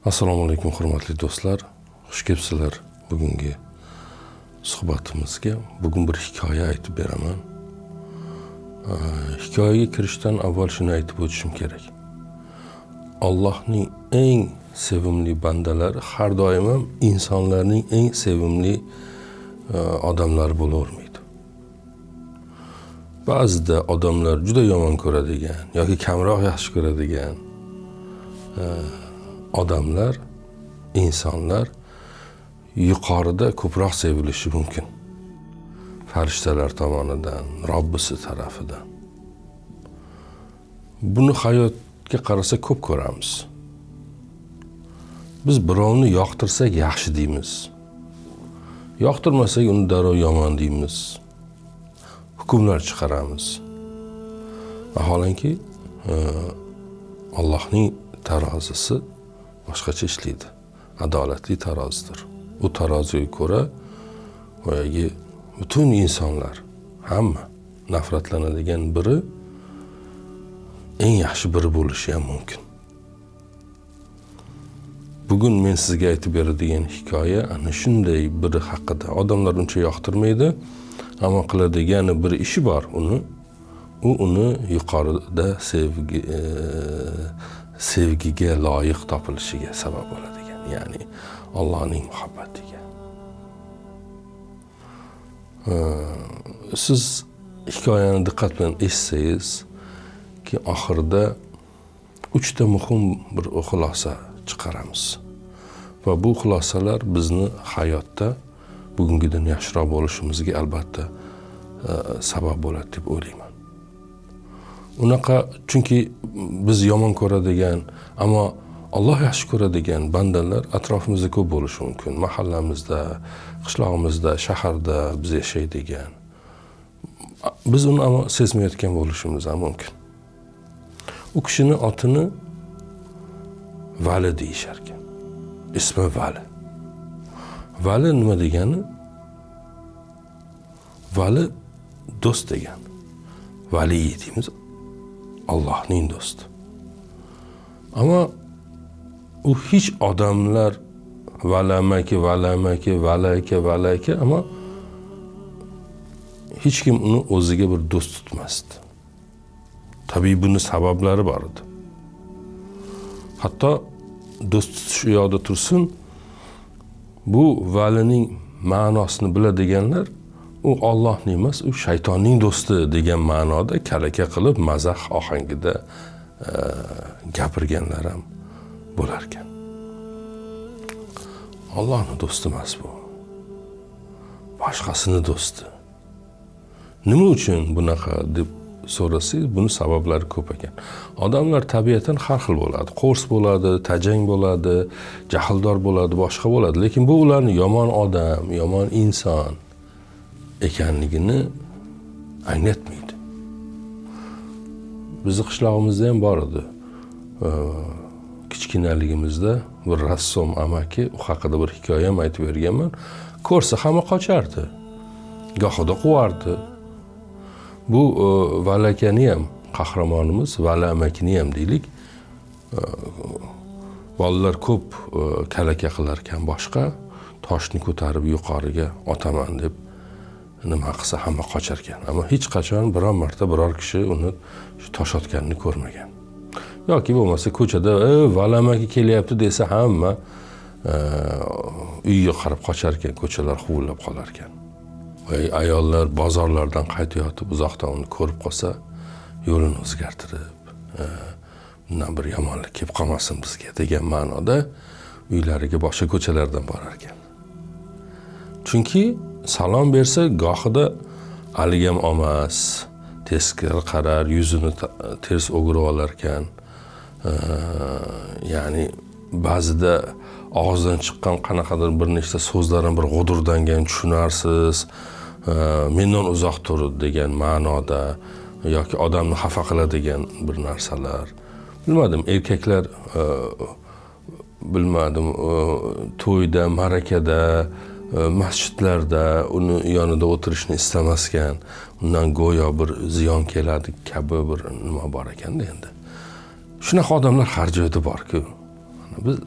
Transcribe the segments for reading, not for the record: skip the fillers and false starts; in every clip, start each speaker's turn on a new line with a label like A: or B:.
A: Assalomu alaykum hurmatli do'stlar. Xush kelibsizlar bugungi suhbatimizga. Bugun bir hikoya aytib beraman. Hikoyaga kirishdan avval shuni aytib o'tishim kerak. Allohning eng sevimli bandalari har doim ham insonlarning eng sevimli odamlari bo'lavermaydi. Ba'zida odamlar juda yomon ko'radigan yoki kamroq yaxshi ko'radigan odamlar, insonlar yuqorida ko'proq sevilishi mumkin. Farishtalar tomonidan, Robbisi tarafidan. Buni hayotga qarasa ko'p ko'ramiz. Biz birovni yoqtirsak yaxshi deymiz. Yoqtirmasak uni darrov yomon deymiz. Hukmlar chiqaramiz. Vaholanki Allohning tarozisi boshqacha ishlaydi. Adolatli tarozidir. Bu taroziga ko'ra boyagi butun insonlar hamma nafratlanadigan biri eng yaxshi biri bo'lishi ham mumkin. Bugun men sizga aytib beradigan hikoya ana shunday biri haqida. Odamlar uncha yoqtirmaydi, ammo qiladigan bir ishi bor uni yuqorida sevgiga loyiq topilishiga sabab bo'ladigan, ya'ni Allohning muhabbatiga. Siz hikoyani diqqat bilan eshitsangiz ki oxirida 3 ta muhim bir xulosa chiqaramiz. Va bu xulosalar bizni hayotda bugungidan yaxshiroq bo'lishimizga albatta sabab bo'ladi deb o'ylayman. Unaqa, chunki biz yomon ko'radigan, ammo Alloh yaxshi ko'radigan bandalar atrofimizda ko'p bo'lishi mumkin. Mahallamizda, qishlog'imizda, shaharda biz yashaydigan. Biz uni ammo sezmayotgan bo'lishimiz ham mumkin. U kishining otini Vali deyishar ekan. Ismi Vali. Vali nima degani? Vali do'st degani. Vali deymiz. Allohning do'sti. Ammo u hech odamlar valamaki, ammo hech kim uni o'ziga bir do'st tutmasdi. Tabii buni sabablari bor edi. Hatto do'st tutish u yoqda tursin, bu valining ma'nosini biladiganlar u Allohning emas, u shaytonning do'sti degan ma'noda kalaka qilib mazax ohangida gapirganlar ham bo'lar ekan. Allohning do'sti emas bu. Boshqasini do'sti. Nima uchun bunaqa deb so'rasangiz, buni sabablari ko'p ekan. Odamlar tabiatan har xil bo'ladi. Qo'rs bo'ladi, tajang bo'ladi, jahldor bo'ladi, boshqa bo'ladi. Lekin bu ularni yomon odam, yomon inson ekanligini anglatmaydi. Bizning qishlog'imizda ham bor edi. Kichkinaligimizda bir rassom amaki, u haqida bir hikoya ham aytib berganman. Ko'rsa hamma qochardi. Gohida quvardi. Bu Vali akani ham qahramonimiz, Vali amakini ham deylik. Bolalar ko'p kalaka qilar ekan, boshqa toshni ko'tarib yuqoriga otaman deb nima qilsa hamma qochar ekan. Ammo hech qachon biron marta biror kishi uni tosh otganini ko'rmagan. Yoki bo'lmasa ko'chada Vali amaki kelyapti desa hamma uyga qarab qochar ekan, ko'chalar huvillab qolar ekan. Ayollar bozorlardan qaytayotib uzoqdan uni ko'rib qolsa, yo'lini o'zgartirib, bundan bir yomonlik kelib qolmasin bizga degan ma'noda uylariga boshqa ko'chalardan borar ekan. Chunki salom bersa gohida aligam olmas, teskari qarar, yuzini ters o'girib olar ekan. Ya'ni ba'zida og'zidan chiqqan qanaqadir bir nechta so'zlarni bir g'udurdangan tushunarsiz, mendan uzoq tur degan ma'noda yoki odamni xafa qiladigan bir narsalar. Bilmadim, erkaklar bilmadim, to'yda, ma'rakada, masjidlarda uni yonida o'tirishni istamasgan, undan go'yo bir ziyon keladi kabi bir nima bor ekanda endi. Shunaqa odamlar har joyda bor-ku. Biz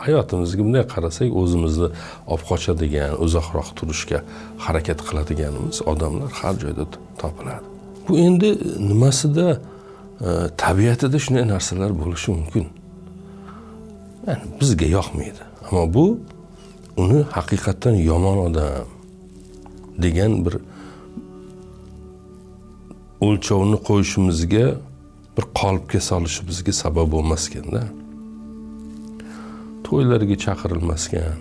A: hayotimizga bunday qarasak, o'zimizni olib qochadigan, uzoqroq turishga harakat qiladiganimiz odamlar har joyda topiladi. Bu endi nimasida, tabiatida shunday narsalar bo'lishi mumkin. Yani bizga yoqmaydi. Ammo bu uni haqiqatan yomon odam degan bir o'lchovni qo'yishimizga, bir qolipga solishimizga sabab bo'lmasganda, to'ylarga chaqirilmasgan,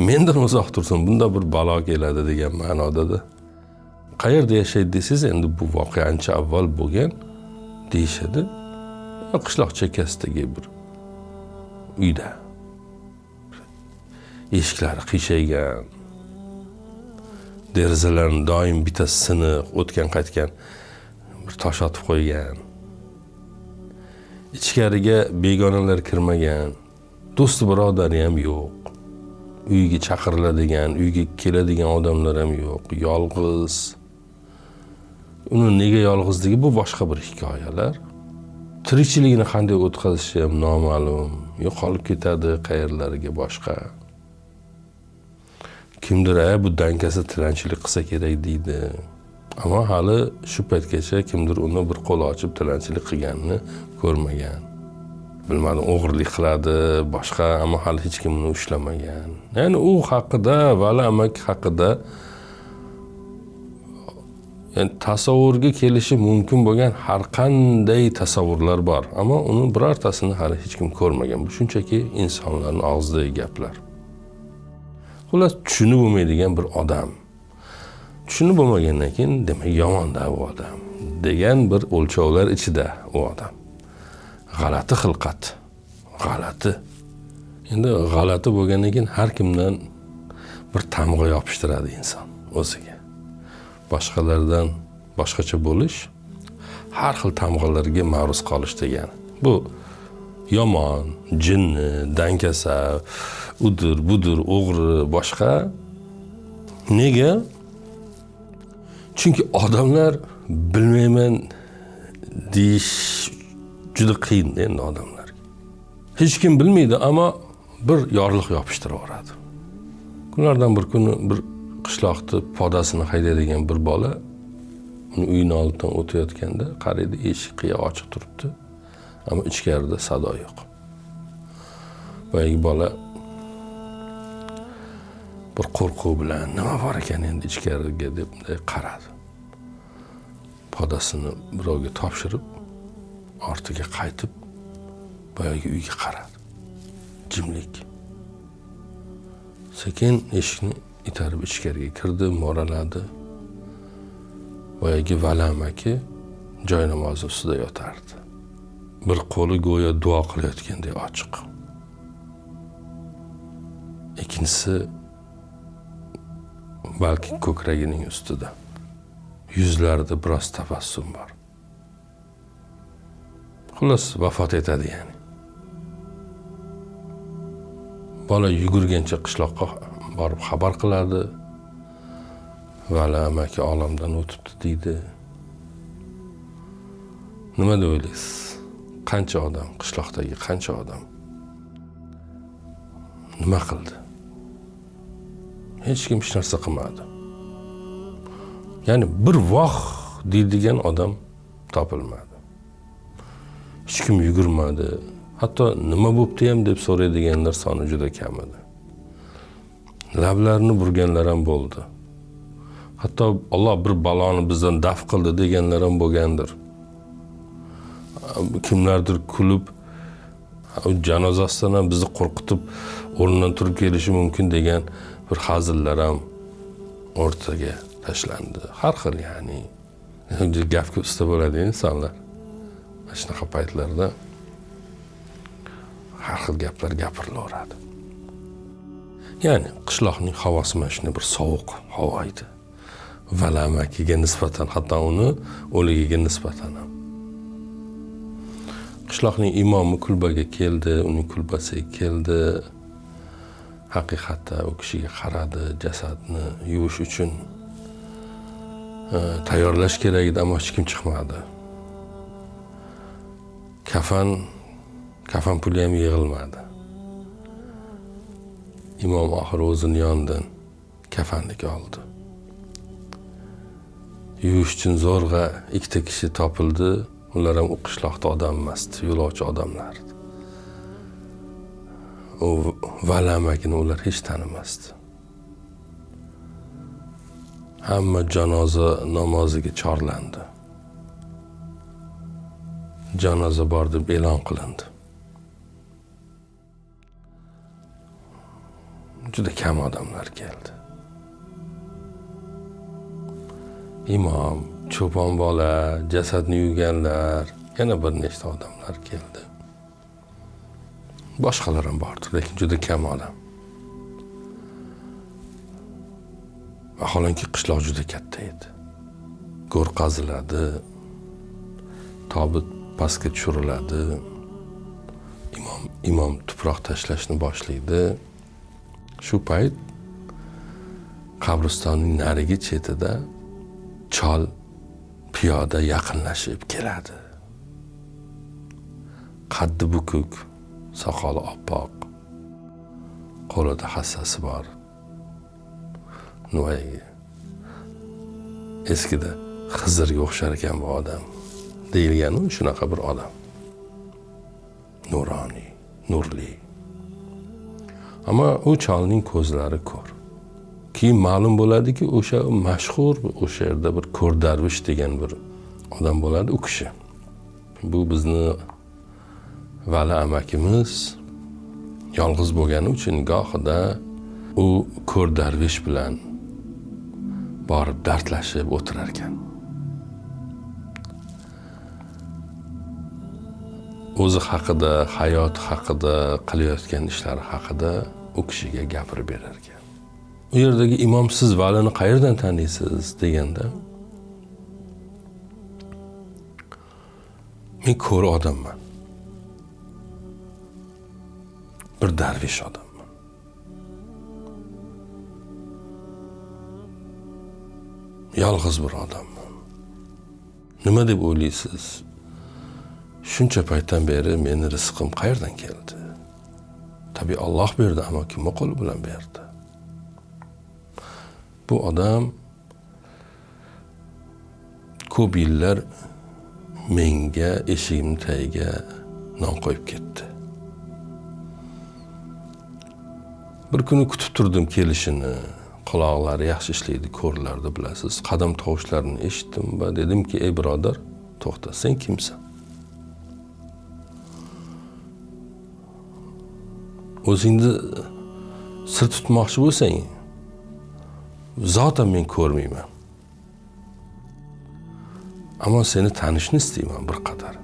A: mendan uzoq tursin, bunda bir balo keladi degan ma'nodada. Qayerda yashaydi desangiz, endi bu voqea ancha avval bo'lgan deyishadi. Qishloq chekkasidagi bir uyda. Eshiklari qiyshaygan, derazalarni doim bittasi siniq, o'tgan qaytgan bir tosh otib qo'ygan. Ichkariga begonalar kirmagan, do'sti birodari ham yo'q. Uyga chaqiriladigan, uyga keladigan odamlar ham yo'q. Yolg'iz. Uni nega yolg'izligi bu boshqa bir hikoyalar. Tirikchiligini qanday o'tkazishi ham noma'lum. Yo'qolib ketadi qayerlarga boshqa. Kimdir bu dankasi tilanchilik qilsa kerak deydi. Ammo hali shu paytgacha kimdir uni bir qo'l ochib tilanchilik qilganini ko'rmagan. Bilmadim, o'g'irlik qiladi, boshqa, ammo hali hech kim uni ushlamagan. Ya'ni u haqida, Vali amaki haqida tasavvurga kelishi mumkin bo'lgan har qanday tasavvurlar bor, ammo uni birortasini hali hech kim ko'rmagan. Bu shunchaki insonlarning og'zidagi gaplar. Xullas, tushunib bo'lmaydigan bir odam. Tushunib bo'lmagandan keyin demak yomon-da u odam degan bir o'lchovlar ichida u odam. G'alati xilqat, g'alati. Endi g'alati bo'lgandan keyin har kimdan bir tamg'a yopishtiradi inson o'ziga. Boshqalardan boshqacha bo'lish, har xil tamg'alarga ma'ruz qolish degani. Bu yomon, jinni, dankasa, udur, budur, o'g'ri, boshqa. Nega? Chunki odamlar bilmayman deyish juda qiyin endi odamlarga. Hech kim bilmaydi, ammo bir yorliq yopishtirib. Kunlardan bir kuni bir qishloqni podasini haydaydigan bir bola uni uyini oldidan o'tayotganda qaraydi, eshik qiya ochiq turibdi, ammo ichkarida sado yo'q. Boyagi bola bir qo'rquv bilan nima bor ekan endi ichkariga deb qaradi. Podasini birovga topshirib, ortiga qaytib, boyagi uyga qaradi. Jimlik. Sekin eshikni itarib ichkariga kirdi, mo'raladi. Boyagi Vali amaki joy namozi ustida yotardi. Bir qo'li go'yo duo qilayotgandek ochiq. Ikkinchisi balki ko'kragining ustida. Yuzlarida biroz tabassum bor. Xullas, vafot etadi yani. Bola yugurgancha qishloqqa borib xabar qiladi. Vali amaki olamdan o'tibdi deydi. Nima deb o'ylaysiz? Qancha odam, qishloqdagi qancha odam nima qildi? Hech kim hech narsa qilmadi. Ya'ni bir voh deydigan odam topilmadi. Hech kim yugurmadi. Hatto nima bo'pti ham deb so'raydiganlar soni juda kam edi. Lablarini burganlar ham bo'ldi. Hatto Alloh bir baloni bizdan daf qildi deganlar ham bo'lgandir. Kimlardir kulib, janozasidan ham bizni qo'rqitib o'rnidan turib kelishi mumkin degan bir hazillar ham o'rtaga tashlandi. Har xil, ya'ni gapga usta bo'ladi insonlar. Shunaqa paytlarda har xil gaplar gapirilaveradi. Ya'ni qishloqning havosi mana shunday bir sovuq havo edi. Vali amakiga nisbatan, hatto uni o'ligiga nisbatan ham. Qishloqning imomi kulbaga keldi, uning kulbasiga keldi. Haqiqatda u kishiga qaradi, jasadni yuvish uchun tayyorlash kerak edi, ammo hech kim chiqmadi. Kafan puli ham yig'ilmadi. imom oxiri o'zini yonidan kafanlik oldi. Yuvish uchun zo'rg'a ikkita kishi topildi. Ular ham u qishloqda odam emasdi, yo'lovchi odamlar. U Vali amakini ular hech tanimasdi. Hamma janoza namoziga chorlandi. Janoza bor deb e'lon qilindi. Juda kam odamlar keldi. Imom, cho'pon bola, jasadni yuvganlar, yana bir nechta odamlar keldi. Boshqalar ham bordi, lekin juda kam odam. Vaholanki qishloq juda katta edi. Go'r qaziladi, tobut pastga tushiriladi. Imom tuproq tashlashni boshlaydi. Shu payt qabristonning narigi chetida chol piyoda yaqinlashib keladi. Qaddi bukuk, soqoli oppoq, qo'lida hassasi bor. Nuvay eskida Xizrga o'xshar ekan bu odam deyilgan, shunaqa bir odam. Nuroniy, nurli. Ammo u cholning ko'zlari ko'r. Keyin ma'lum bo'ladiki, o'sha mashhur o'sha yerda bir ko'r darvish degan bir odam bo'ladi, u kishi. Bu bizni Vali amakimiz yolg'iz bo'lgani uchun gohida u ko'r darvish bilan borib dardlashib o'tirar ekan. O'zi haqida, hayot haqida, qilayotgan ishlari haqida u kishiga gapirib berar ekan. U yerdagi imom, siz Valini qayerdan taniysiz deganda, men ko'r odamman. Bir darvish odamman. Yolg'iz bir odamman. Nima deb o'ylaysiz? Shuncha paytdan beri meni rizqim qayerdan keldi? Tabii Alloh berdi, ammo kim qo'li bilan berdi? Bu odam ko'p yillar menga eshigimning tagiga non qo'yib ketdi. Bir kuni kutib turdim kelishini. Quloqlari yaxshi ishlaydi, ko'rlarda bilasiz. Qadam tovushlarini eshitdim va dedimki, ey birodar, to'xta, sen kimsan? O'zingni sir tutmoqchi bo'lsang, zotan men ko'rmayman. Ammo seni tanishni istayman bir qadar.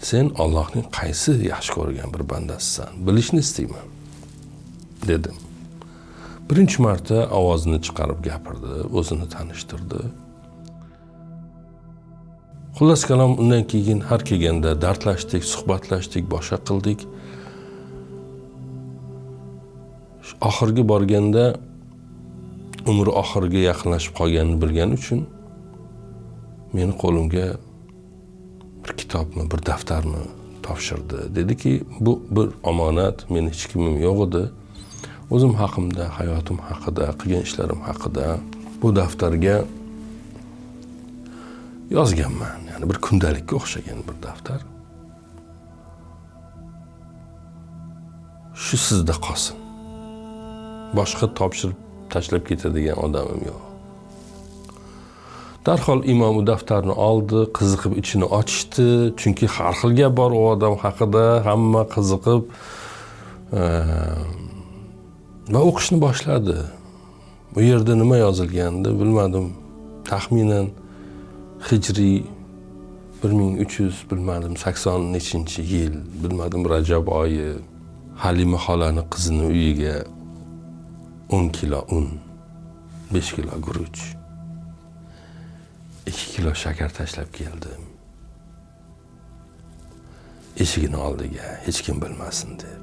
A: Sen Allohning qaysi yaxshi ko'rgan bir bandasisan, bilishni istayman, dedim. Birinchi marta ovozini chiqarib gapirdi, o'zini tanishtirdi. Xullas kalom, undan keyin har kelganda dardlashdik, suhbatlashdik, boshqa qildik. Oxirgi borganda umri oxiriga yaqinlashib qolganini bilgani uchun meni qo'limga bir kitobni, bir daftarni topshirdi. Dediki, bu bir omonat, meni hech kimim yo'q edi. O'zim haqimda, hayotim haqida, qilgan ishlarim haqida bu daftarga yozganman. Ya'ni bir kundalikka o'xshagan bir daftar. Shu sizda qolsin. Boshqa topshirib tashlab ketadigan odamim yo'q. Darhol imom u daftarni oldi, qiziqib ichini ochdi, chunki har xil gap bor u odam haqida, hamma qiziqib va o'qishni boshladi. Bu yerda nima yozilgandi bilmadim. Taxminan hijriy 1300 bilmadim 80 nechinchi yil, bilmadim Rajab oyi, Halima xolani qizini uyiga 10 kilo un, 5 kilo guruch, 2 kilo shakar tashlab keldim. Eshigini oldiga hech kim bilmasin deb.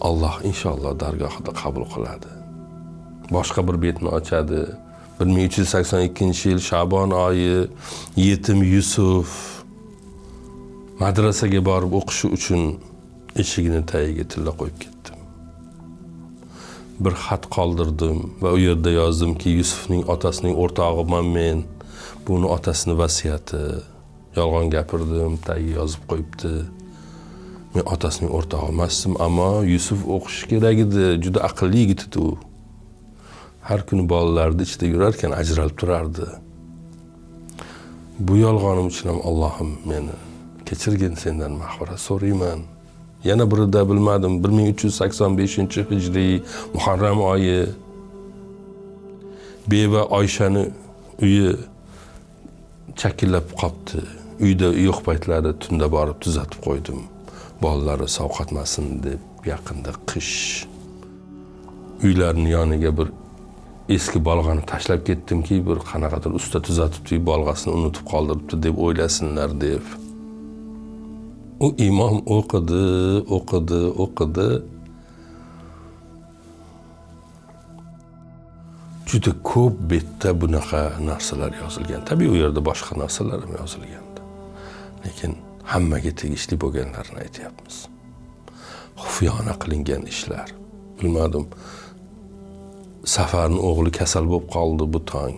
A: Alloh inshaalloh dargohida qabul qiladi. Boshqa bir betni ochadi. 1382-yil Shabon oyi yetim Yusuf madrasaga borib o'qishi uchun eshigini tagiga tilla qo'yib ketdim. Bir xat qoldirdim va u yerda yozdimki, Yusufning otasining o'rtog'iman men. Buni otasini vasiyati. Yolg'on gapirdim, tagiga yozib qo'yibdi. Men otasining o'rtog'i emasdim, ammo Yusuf o'qishi kerak edi. Juda aqlli yigit edi u. Har kuni bolalarning ichida yurar ekan, ajralib turardi. Bu yolg'onim uchun ham Allohim meni kechirgin, sendan mag'firat so'rayman. Yana birida bilmadim, 1385-hijriy Muharram oyi beva Oyshaning uyi chakillab qolibdi. Uyda yo'q paytlari tunda borib tuzatib qo'ydim. Bolalari sovqatmasin deb, yaqinda qish. Uylarning yoniga bir eski bolg'ani tashlab ketdimki, bir qanaqadir usta tuzatibdi, bolg'asini unutib qoldiribdi deb o'ylasinlar deb. U imom o'qidi. Juda ko'p betda bunaqa narsalar yozilgan. Tabii u yerda boshqa narsalar ham yozilgandi. Lekin hammaga tegishli bo'lganlarini aytyapmiz. Xufiyona qilingan ishlar. Bilmadim. Safarning o'g'li kasal bo'lib qoldi bu tong.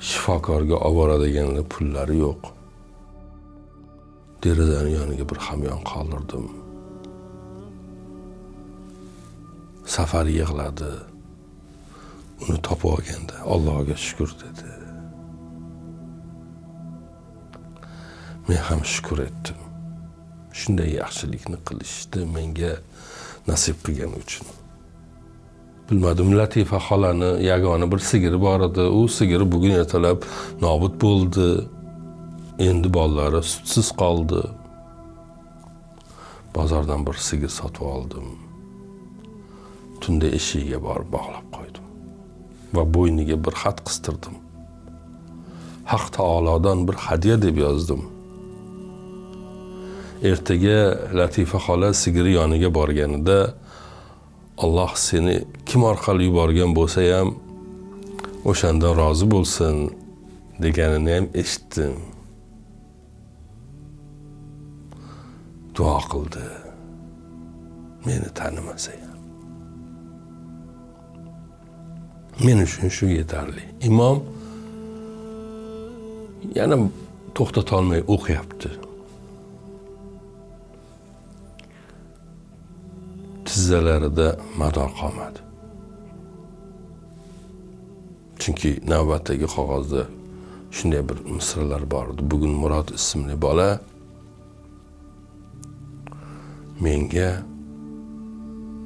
A: Shifokorga olib boradiganlar pullari yo'q. Derazaning yoniga bir hamyon qoldirdim. Safar yig'ladi. Uni topib olganda Allohga shukr dedi. Men ham shukr etdim. Shunday yaxshilikni qilishdi menga nasib qilgan uchun. Bilmadim, Latifa xolani yagona bir sigiri bor edi. U sigiri bugun ertalab nobud bo'ldi. Endi bolalari sutsiz qoldi. Bozordan bir sigir sotib oldim. Tunda eshigiga borib bog'lab qo'ydim. Va bo'yniga bir xat qistirdim. Haq taolodan bir hadya deb yozdim. Ertaga Latifa xola sigiri yoniga borganida Alloh seni kim orqali yuborgan bo'lsa ham o'shandan rozi bo'lsin deganini ham eshitdim. Duo qildi. Meni tanimasa ham. Men uchun shu yetarli. Imom yana to'xtata olmay o'qiyapti. Tizzalarida mador qolmadi. Chunki navbatdagi qog'ozda shunday bir misralar bor edi. Bugun Murod ismli bola menga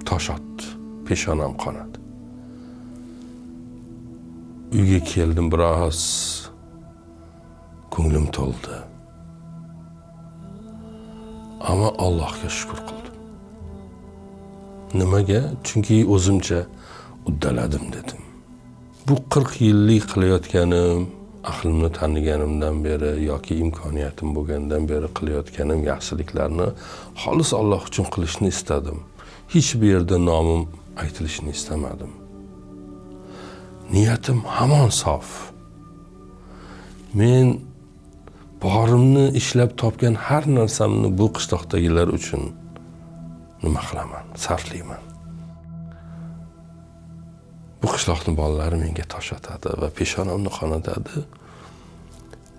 A: tosh otdi. Peshonam qonadi. Uyga keldim, biroz ko'nglim to'ldi. Ammo Allohga shukr qildim. Nimaga? Chunki o'zimcha uddaladim dedim. Bu 40 yillik qilayotganim, aqlimni taniganimdan beri yoki imkoniyatim bo'lgandan beri qilayotganim yaxshiliklarni xolis Alloh uchun qilishni istadim. Hech bir yerda nomim aytilishini istamadim. Niyatim hamon sof. Men borimni ishlab topgan har narsamni bu qishloqdagilar uchun nima qilaman, sarflayman. Bu qishloqning bolalari menga tosh otadi va peshonamni qonatadi.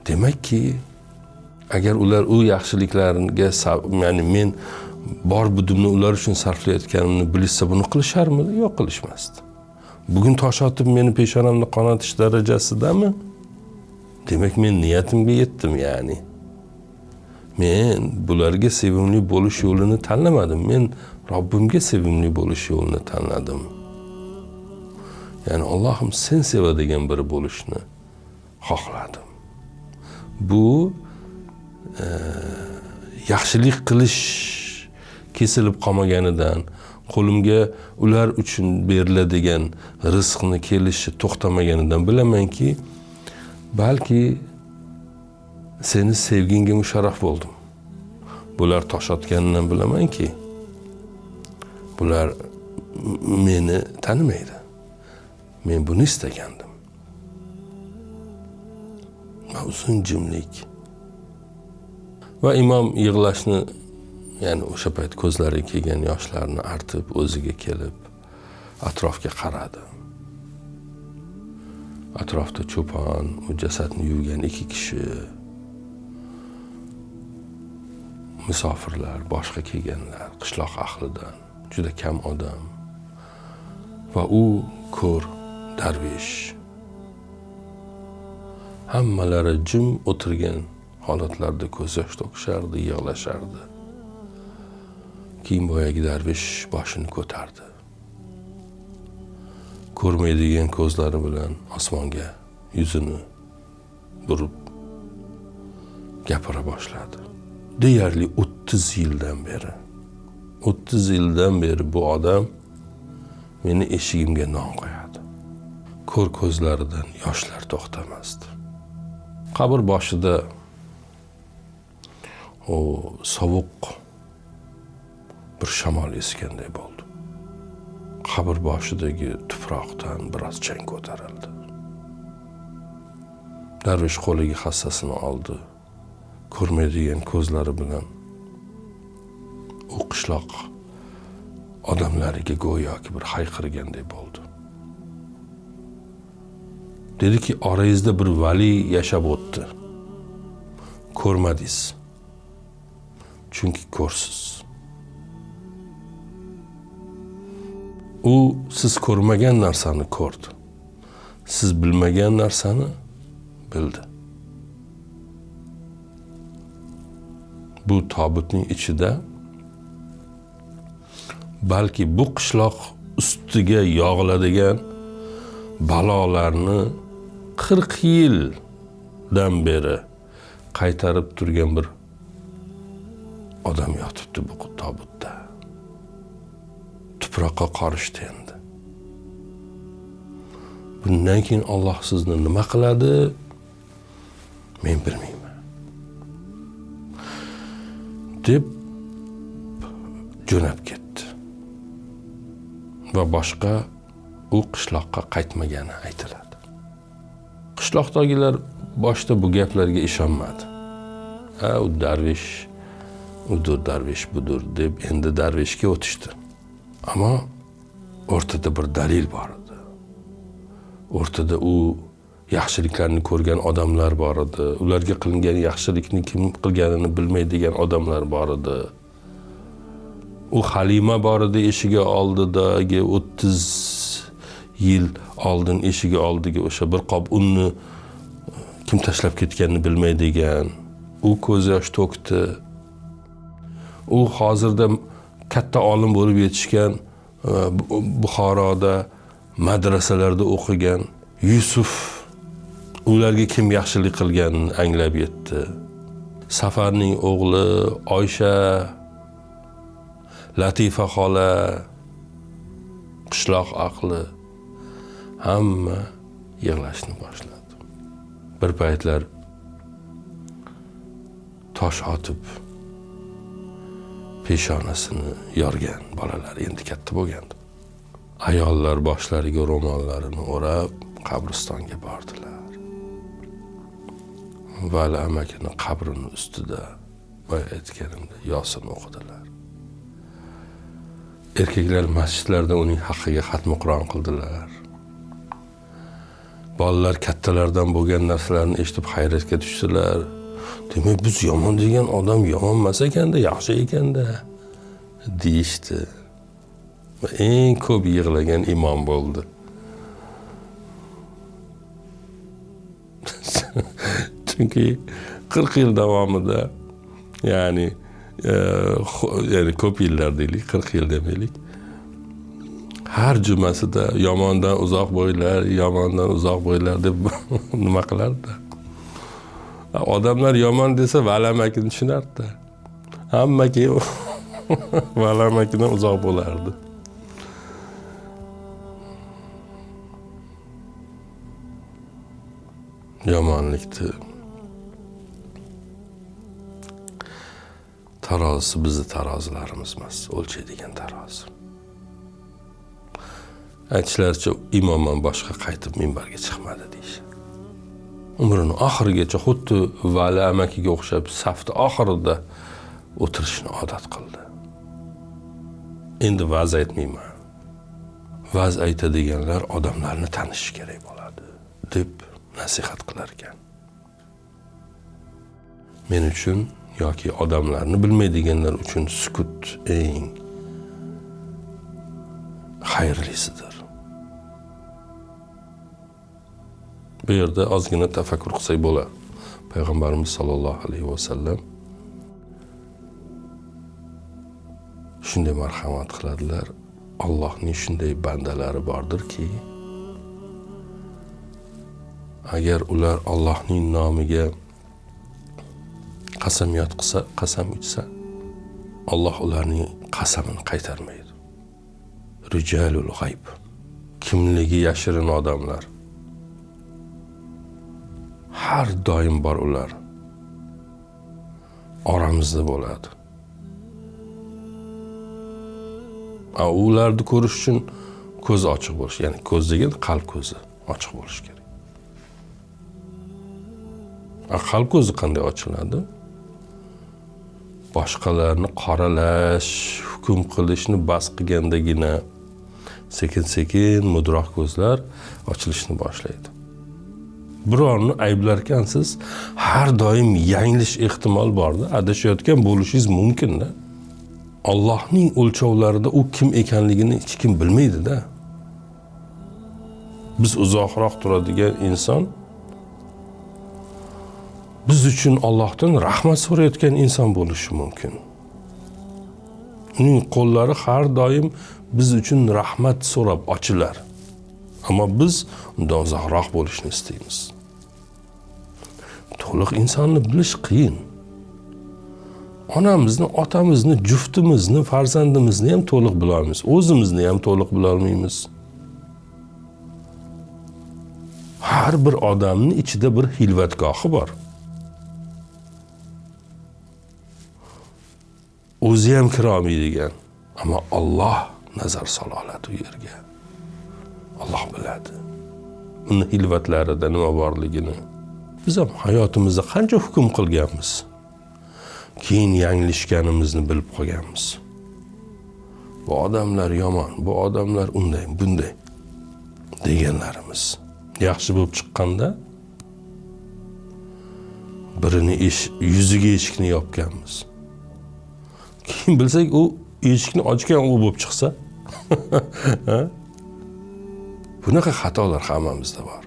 A: Demakki, agar ular u yaxshiliklariga, ya'ni men bor budimni ular uchun sarflayotganimni bilsa, buni qilisharmidi? Yo'q, qilishmasdi. Bugun tosh otib meni peshonamni qonatish darajasidami? Demak, men niyatimga yetdim, ya'ni. Men bularga sevimli bo'lish yo'lini tanlamadim. Men Robbimga sevimli bo'lish yo'lini tanladim. Ya'ni Allohim sen sevadigan biri bo'lishni xohladim. Bu yaxshilik qilish kesilib qolmaganidan, qo'limga ular uchun beriladigan rizqni kelishi to'xtamaganidan bilamanki, balki seni sevgingga musharraf bo'ldim. Bular tosh otganidan bilamanki, bular meni tanimaydi. Men buni istagandim. Uzun jimlik. Va imom yig'lashni ya'ni o'sha payt ko'zlariga kelgan yoshlarni artib, o'ziga kelib, atrofga qaradi. Atrofda cho'pon, u jasadni yuvgan 2 kishi, musofirlar, boshqa kelganlar, qishloq ahlidan juda kam odam va u ko'r darvish. Hammalari jim o'tirgan holatlarda ko'z yosh to'kishardi, yig'lashardi. Keyin boyagi darvish boshini ko'tardi. Ko'rmaydigan ko'zlari bilan osmonga yuzini burib gapira boshladi. Deyarli 30 yildan beri bu odam meni eshigimga non qo'yadi. Ko'r ko'zlaridan yoshlar to'xtamasdi. Qabr boshida o sovuq bir shamol esganday bo'ldi. Qabr boshidagi tuproqdan biroz chang ko'tarildi. Darvish qo'liga hassasini oldi. Ko'rmaydigan ko'zlari bilan u qishloq odamlariga go'yoki bir hayqirgandek bo'ldi. Dediki, orangizda bir vali yashab o'tdi. Ko'rmadingiz. Chunki ko'rsiz. U siz ko'rmagan narsani ko'rdi. Siz bilmagan narsani bildi. Bu tobutning ichida balki bu qishloq ustiga yog'iladigan balolarni 40 yildan beri qaytarib turgan bir odam yotibdi bu tobutda. Tuproqqa qorishdi endi. Bundan keyin Alloh sizni nima qiladi? Men bilmayman. Deb jo'nab ketdi. Va boshqa u qishloqqa qaytmagani aytiladi. Qishloqdagilar boshda bu gaplarga ishonmadi. U darvish, udur darvish budur deb endi darvishga o'tishdi. Ammo o'rtada bir dalil bor edi. O'rtada u yaxshiliklarni ko'rgan odamlar bor edi. Ularga qilingan yaxshilikni kim qilganini bilmaydigan odamlar bor edi. U Halima bor edi eshigi oldidagi 30 yil oldin eshigi oldiga o'sha bir qop unni kim tashlab ketganini bilmaydigan. U ko'z yosh to'kdi. U hozirda katta olim bo'lib yetishgan, Buxoroda madrasalarda o'qigan Yusuf ularga kim yaxshilik qilganini anglab yetdi. Safarning o'g'li Oysha, Latifa xola, qishloq ahli hamma yig'lashni boshladi. Bir paytlar tosh otib peshonasini yorgan bolalar endi katta bo'lgandi. Ayollar boshlariga ro'mollarini o'rab qabristonga bordilar. Vali amakini qabrini ustida boya aytganimda Yosin o'qidilar. Erkaklar masjidlarda uning haqqiga xatmi Qur'on qildilar. Bolalar kattalardan bo'lgan narsalarni eshitib hayratga tushdilar. Demak, biz yomon degan odam yomon emas ekanda, yaxshi ekanda deyishdi. Va eng ko'p yig'lagan imom bo'ldi. Chunki 40 yil davomida, ya'ni ko'p yillar deylik, 40 yil demaylik. Har jumasida yomondan uzoq bo'ylar, yomondan uzoq bo'ylar deb nima qilardi? Odamlar yomon desa valamakini tushunardi. Hamma keyin valamakidan uzoq bo'lardi. Yomonlikni tarozisi bizni tarozilarimiz emas, o'lchaydigan tarozi. Aytishlaricha imomdan boshqa qaytib minbarga chiqmadi deyishadi. Umrini oxirigacha xuddi Vali amakiga o'xshab safni oxirida o'tirishni odat qildi. Endi va'z aytmayman. Va'z aytadiganlar odamlarni tanishi kerak bo'ladi, deb nasihat qilar ekan. Men uchun yoki odamlarni bilmaydiganlar uchun sukut eng xayrlisidir. Bu yerda ozgina tafakkur qilsak bo'ladi. Payg'ambarimiz sollallohu alayhi vasallam shunday marhamat qiladilar. Allohning shunday bandalari bordirki, agar ular Allohning nomiga qasamyod qilsa, qasam ichsa, Alloh ularning qasamini qaytarmaydi. Rijalul g'ayb. Kimligi yashirin odamlar. Har doim bor ular. Oramizda bo'ladi. Ularni ko'rish uchun ko'z ochiq bo'lish, ya'ni ko'z degan qalb ko'zi ochiq bo'lish kerak. Qalb ko'zi qanday ochiladi? Boshqalarni qoralash, hukm qilishni bas qilgandagina sekin-sekin mudroq ko'zlar ochilishni boshlaydi. Birovni ayblarkansiz, har doim yanglish ehtimol borda, adashayotgan bo'lishingiz mumkin-da. Allohning o'lchovlarida u kim ekanligini hech kim bilmaydi-da. Biz uzoqroq turadigan inson biz uchun Allohdan rahmat so'rayotgan inson bo'lishi mumkin. Uning qo'llari har doim biz uchun rahmat so'rab ochilar. Ammo biz undan uzoqroq bo'lishni istaymiz. To'liq insonni bilish qiyin. Onamizni, otamizni, juftimizni, farzandimizni ham to'liq bila olmaymiz. O'zimizni ham to'liq bila olmaymiz. Har bir odamning ichida bir hilvatgohi bor. O'zi ham kira olmaydigan, ammo Alloh nazar sola oladi u yerga. Alloh biladi. Uni hilvatlarida nima borligini. Biz ham hayotimizda qancha hukm qilganmiz. Keyin yanglishganimizni bilib qolganmiz. Bu odamlar yomon, bu odamlar unday, bunday deganlarimiz yaxshi bo'lib chiqqanda birini yuziga eshikni yopganmiz. Keyin bilsak u eshikni ochgan u bo'lib chiqsa, bunaqa xatolar hammamizda bor.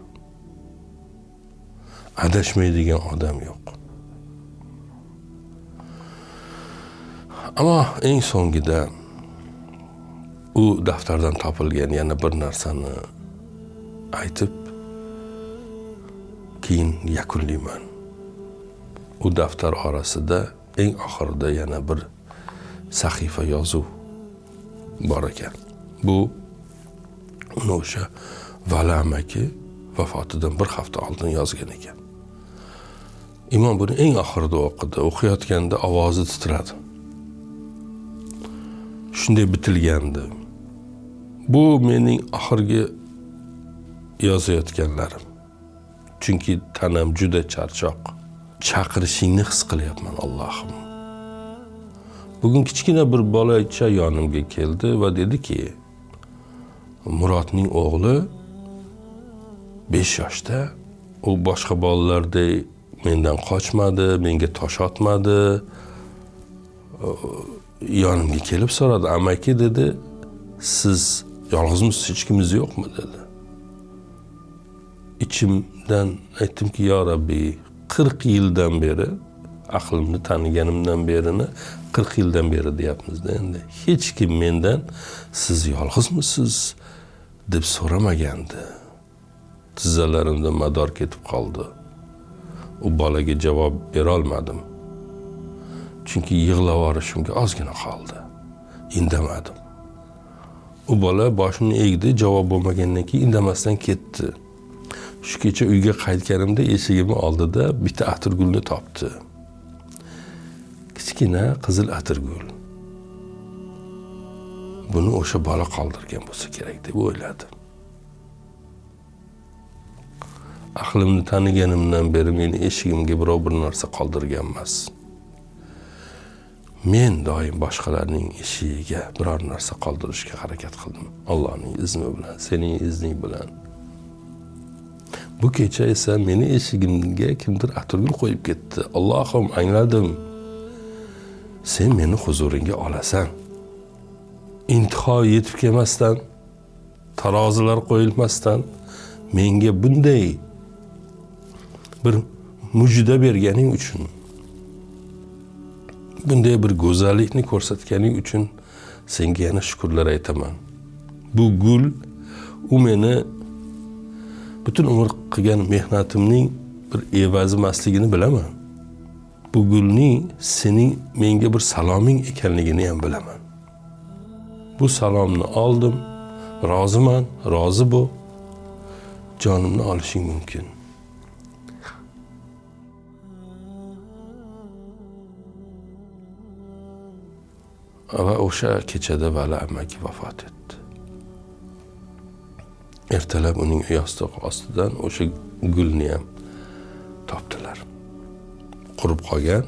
A: Adashmaydigan odam yo'q. Ammo eng so'ngida u daftardan topilgan yana bir narsani aytib, keyin yakunlayman. U daftar orasida eng oxirida yana bir sahifa yozuv bor ekan. Bu uni o'sha Vali amaki vafotidan bir hafta oldin yozgan ekan. Imom buni eng oxirida o'qidi. O'qiyotganda ovozi titradi. Shunday bitilgandi. Bu mening oxirgi yozayotganlarim. Chunki tanam juda charchoq. Chaqirishingni his qilyapman, Allohim. Bugun kichkina bir bolacha yonimga keldi va dediki, Murodning o'g'li 5 yoshda, u boshqa bolalardek mendan qochmadi, menga tosh otmadi. Yonimga kelib so'radi, amaki dedi, siz yolg'izmisiz, hech kimimiz yo'qmi dedi. İçimden aytdimki, yo Rabbiy, 40 yildan beri, aqlimni taniganimdan berini 40 yildan beri deyapmizda endi. Hech kim mendan siz yolg'izmisiz deb so'ramagandi. Tizzalarimdan mador ketib qoldi. U bolaga javob bera olmadim. Chunki yig'lab yorishimga ozgina qoldi. Indamadim. U bola boshini egdi, javob bo'lmagandan keyin indamasdan ketdi. Shu kecha uyga qaytganimda eshigimni oldida bitta atirgulni topdi. Kichkina qizil atirgul. Buni o'sha bola qoldirgan bo'lsa kerak deb o'yladim. Aqlimni taniganimdan beri meni eshigimga birov bir narsa qoldirgan emas. men doim boshqalarning eshigiga biror narsa qoldirishga harakat qildim. Allohning izni bilan, sening izning bilan. Bu kecha esa meni eshigimga kimdir atirgul qo'yib ketdi. Allohim, angladim. Sen meni huzuringga olasan. Intiho yetib kelmasdan, tarozilar qo'yilmasdan menga bunday bir mujda berganing uchun, bunday bir go'zallikni ko'rsatganing uchun senga yana shukrlar aytaman. Bu gul, u meni butun umr qilgan mehnatimning bir evazi emasligini bilaman. Bu gulning sening menga bir saloming ekanligini ham bilaman. Bu salomni oldim, roziman, rozi bo'l. Jonimni olishing mumkin. Va o'sha kechada Vali amaki vafot etdi. Ertalab uning yostiq ostidan o'sha gulni ham topdilar. Qurib qolgan,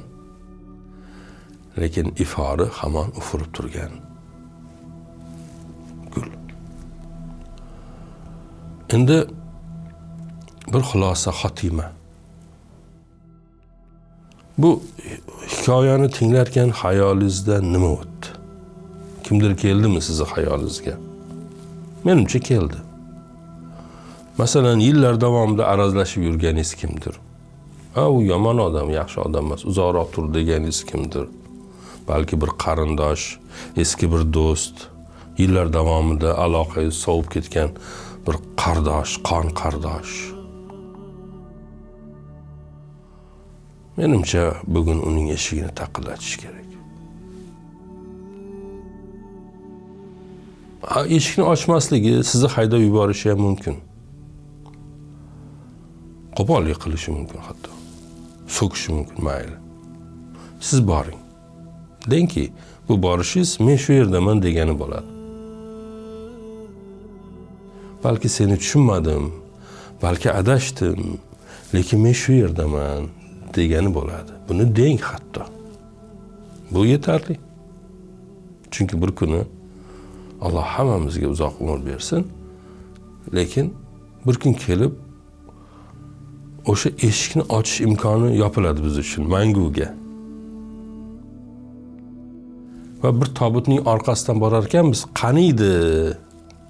A: lekin ifori hamon ufurib turgan gul. Endi bir xulosa xotima. Bu hikoyani tinglarkan xayolingizda nima o'tdi? Kimdir keldimi sizni xayolingizga? Menimcha keldi. Masalan, yillar davomida arazlashib yurganingiz kimdir? U yomon odam, yaxshi odam emas, uzoqroq tur deganingiz kimdir? Balki bir qarindosh, eski bir do'st, yillar davomida aloqangiz sovib ketgan bir qardosh, qon qardosh. Menimcha bugun uning eshigini taqillatish kerak. Eshikni ochmasligi sizni haydab yuborishi ham mumkin. Qo'pollik qilishi mumkin hatto. So'kishi mumkin, mayli. Siz boring. Dengki, bu borishingiz men shu yerdaman degani bo'ladi. Balki seni tushunmadim, balki adashdim, lekin men shu yerdaman degani bo'ladi. Buni deng hatto. Bu yetarli. Chunki bir kuni Alloh hammamizga uzoq umr bersin, lekin bir kun kelib o'sha eshikni ochish imkoni yopiladi biz uchun manguga. Va bir tobutning orqasidan borar ekan biz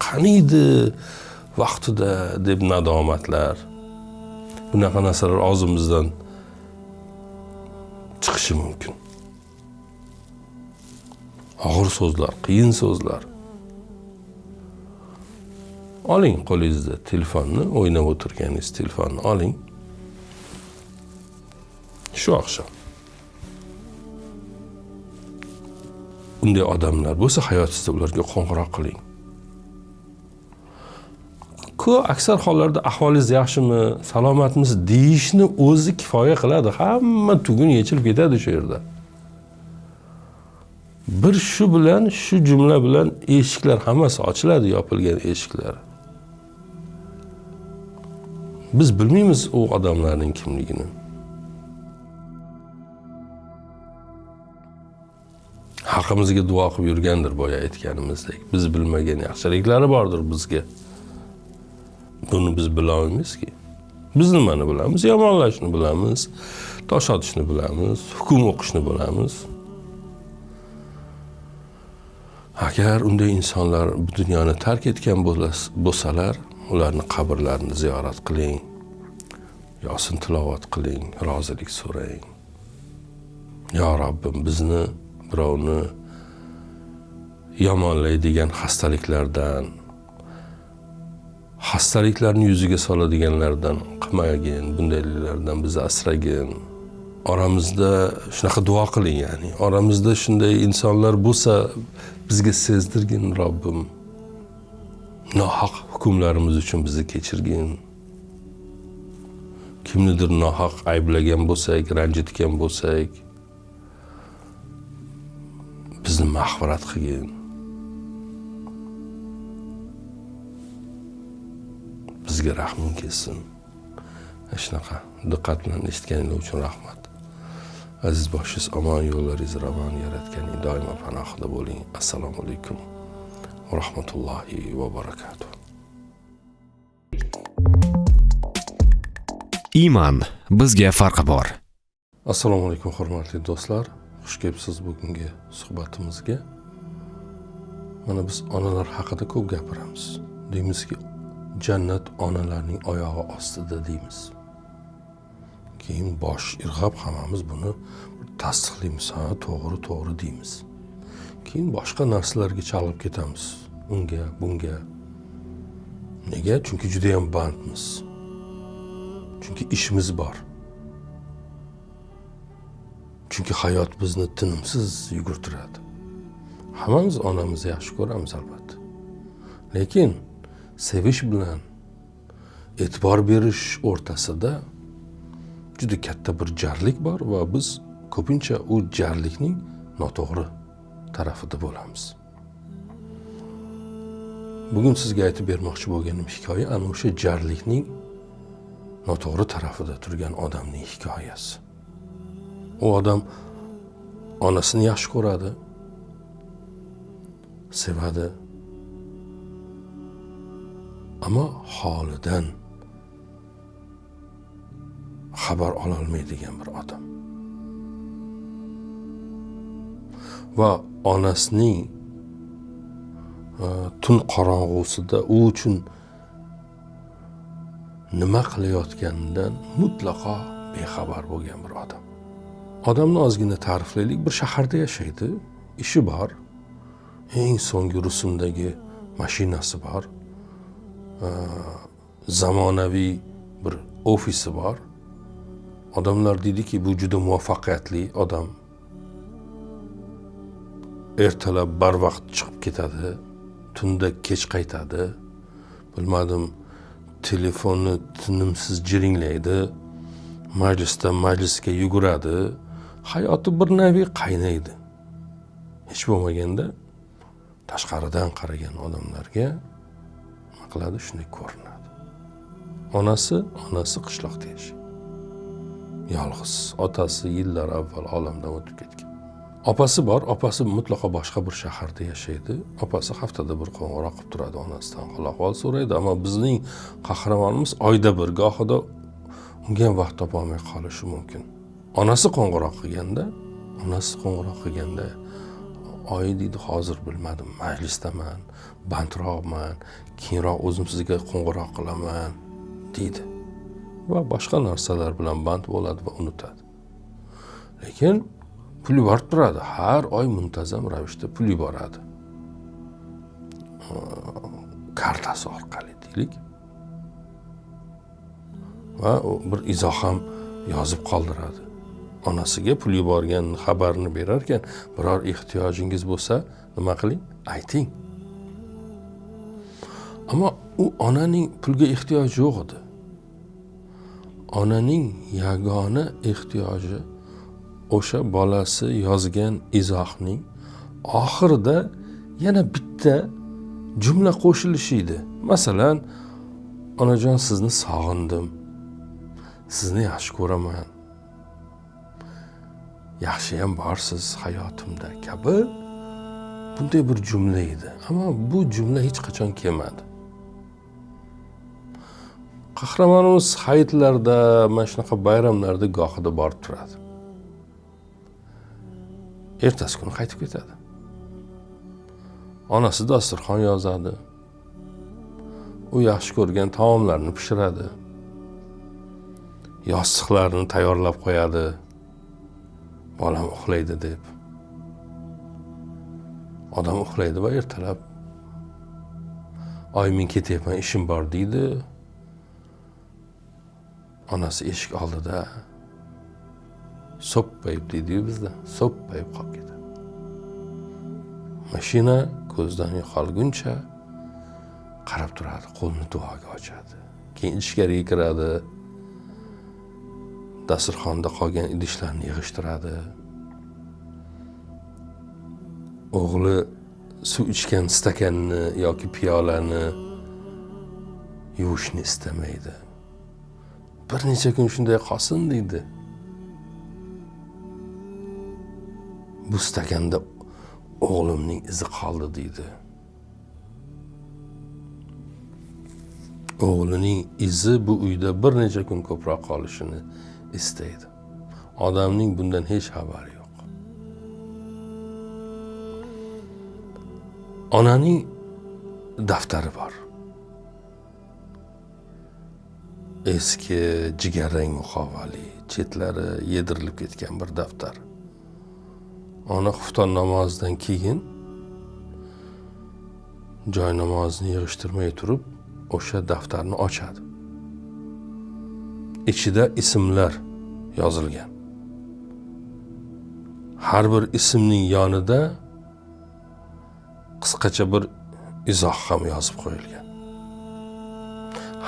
A: qaniydi vaqtida deb nadomatlar, bunaqa narsalar og'zimizdan chiqishi mumkin. Og'ir so'zlar, qiyin so'zlar. Oling qo'lingizda telefonni, o'ynab o'tirganingiz telefonni oling. Shu oqshom unday odamlar bo'lsa hayotingizda ularga qo'ng'iroq qiling. Aksar hollarda ahvolingiz yaxshimi, salomatmisiz deyishni o'zi kifoya qiladi. Hamma tugun yechilib ketadi shu yerda. Bir shu bilan, shu jumla bilan eshiklar hammasi ochiladi, yopilgan eshiklar. Biz bilmaymiz u odamlarning kimligini. Haqimizga duo qilib yurgandir boya aytganimizdek. Biz bilmagan yaxshiliklari bordir bizga. Buni biz bilolmaymizki. Biz nimani bilamiz? Yomonlashni bilamiz, tosh otishni bilamiz, hukm o'qishni bilamiz. Agar unday insonlar bu dunyoni tark etgan bo'lsalar, ularni qabrlarini ziyorat qiling, yosin tilovat qiling, rozilik so'rang. Ya Rabbim, bizni birovni yomonlaydigan xastaliklarni yuziga soladiganlardan qilmagin, bundaylardan bizni asragin. Oramizda shunaqa duo qiling, ya'ni oramizda shunday insonlar bo'lsa bizga sezdirgin Robbim. Nohaq hukmlarimiz uchun bizni kechirgin. Kimnidir nohaq ayblagan bo'lsak, ranjitgan bo'lsak, bizni mag'firat qilgin. Bizga rahming kelsin. Shunaqa diqqat bilan eshitganingiz uchun rahmat. Aziz boshingiz omon, yo'llaringiz ravon, yaratganing doimo panohida bo'ling. Assalomu alaykum va rahmatullohi va barakatuh.
B: Iymon, bizga farqi bor.
A: Assalomu alaykum hurmatli do'stlar. Xush kelibsiz bugungi suhbatimizga. Mana biz onalar haqida ko'p gapiramiz. Deymizki, jannat onalarning oyog'i ostida deymiz. Keyin bosh irg'ab hammamiz buni tasdiqlaymiz, ha, to'g'ri deymiz. Keyin boshqa narsalarga chalg'ib ketamiz. Unga, bunga. Nega? Chunki juda ham bandmiz. Chunki ishimiz bor. Chunki hayot bizni tinimsiz yugurtiradi. Hammamiz onamizni yaxshi ko'ramiz albatta. Lekin sevish bilan e'tibor berish o'rtasida juda katta bir jarlik bor va biz ko'pincha u jarlikning noto'g'ri tarafida bo'lamiz. Bugun sizga aytib bermoqchi bo'lganim hikoya ana o'sha jarlikning noto'g'ri tarafida turgan odamning hikoyasi. U odam onasini yaxshi ko'radi, sevadi. Ammo holidan xabar ololmaydigan bir odam. Va onasining tun qorong'usida u uchun nima qilayotganidan mutlaqo bexabar bo'lgan bir odam. Odamni ozgina ta'riflaylik. Bir shaharda yashaydi, ishi bor, eng so'nggi rusumdagi mashinasi bor, zamonaviy bir ofisi bor. Odamlar deydiki, bu juda muvaffaqiyatli odam. Ertalab barvaqt chiqib ketadi, tunda kech qaytadi. Bilmadim, telefonni tinimsiz jiringlaydi, majlisdan majlisga yuguradi. Hayoti bir nevi qaynaydi. Hech bo'lmaganda tashqaridan qaragan odamlarga nima qiladi? Shunday ko'rinadi. Onasi qishloqda yashaydi. Yolg'iz. Otasi yillar avval olamdan o'tib ketgan. Opasi bor, opasi mutlaqo boshqa bir shaharda yashaydi. Opasi haftada bir qo'ng'iroq qilib turadi, onasidan hol-ahvol so'raydi, ammo bizning qahramonimiz oyda bir, gohida unga ham vaqt topolmay qolishi mumkin. Onasi qo'ng'iroq qilganda, oyi deydi, hozir bilmadim, majlisdaman, bandroqman, keyinroq o'zim sizga qo'ng'iroq qilaman deydi. Va boshqa narsalar bilan band bo'ladi va unutadi. Lekin pul yuborib turadi. Har oy muntazam ravishda pul yuboradi. Kartasi orqali deylik. Va bir izoh ham yozib qoldiradi. Onasiga pul yuborgan xabarini berar ekan, biror ehtiyojingiz bo'lsa, nima qiling? Ayting. Ammo u onaning pulga ehtiyoji yo'q edi. Onaning yagona ehtiyoji o'sha bolasi yozgan izohning oxirida yana bitta jumla qo'shilishi edi. Masalan, onajon, sizni sog'indim. Sizni yaxshi ko'raman. Yaxshiyam borsiz hayotimda kabi bunday bir jumla edi. Ammo bu jumla hech qachon kelmadi. Qahramonimiz hayitlarda, mana shunaqa bayramlarda gohida borib turadi. Ertasi kuni qaytib ketadi. Onasi dasturxon yozadi. U yaxshi ko'rgan taomlarni pishiradi. Yostiqlarni tayyorlab qo'yadi. Bolam uxlaydi deb. Odam uxlaydi va ertalab "Oy, men ketyapman, ishim bor" deydi. Onasi eshik oldida so'ppayib deydi-yu bizda, so'ppayib qolib ketadi. Mashina ko'zdan yo'qolguncha qarab turadi, qo'lni duoga ochadi. Keyin ichkariga kiradi. Dasturxonda qolgan idishlarni yig'ishtiradi. O'g'li suv ichgan stakanni yoki piyolani yuvishni istamaydi. Bir necha kun shunday qolsin deydi. bu stakanda o'g'limning izi qoldi deydi. O'g'lining izi bu uyda bir necha kun ko'proq qolishini istaydi. Odamning bundan hech xabari yo'q. Onaning daftari bor. Eski jigarrang muqovali, chetlari yedirilib ketgan bir daftar. Ona xufton namozidan keyin joy namozini yig'ishtirmay turib o'sha daftarni ochadi. Ichida ismlar yozilgan. Har bir ismning yonida qisqacha bir izoh ham yozib qo'yilgan.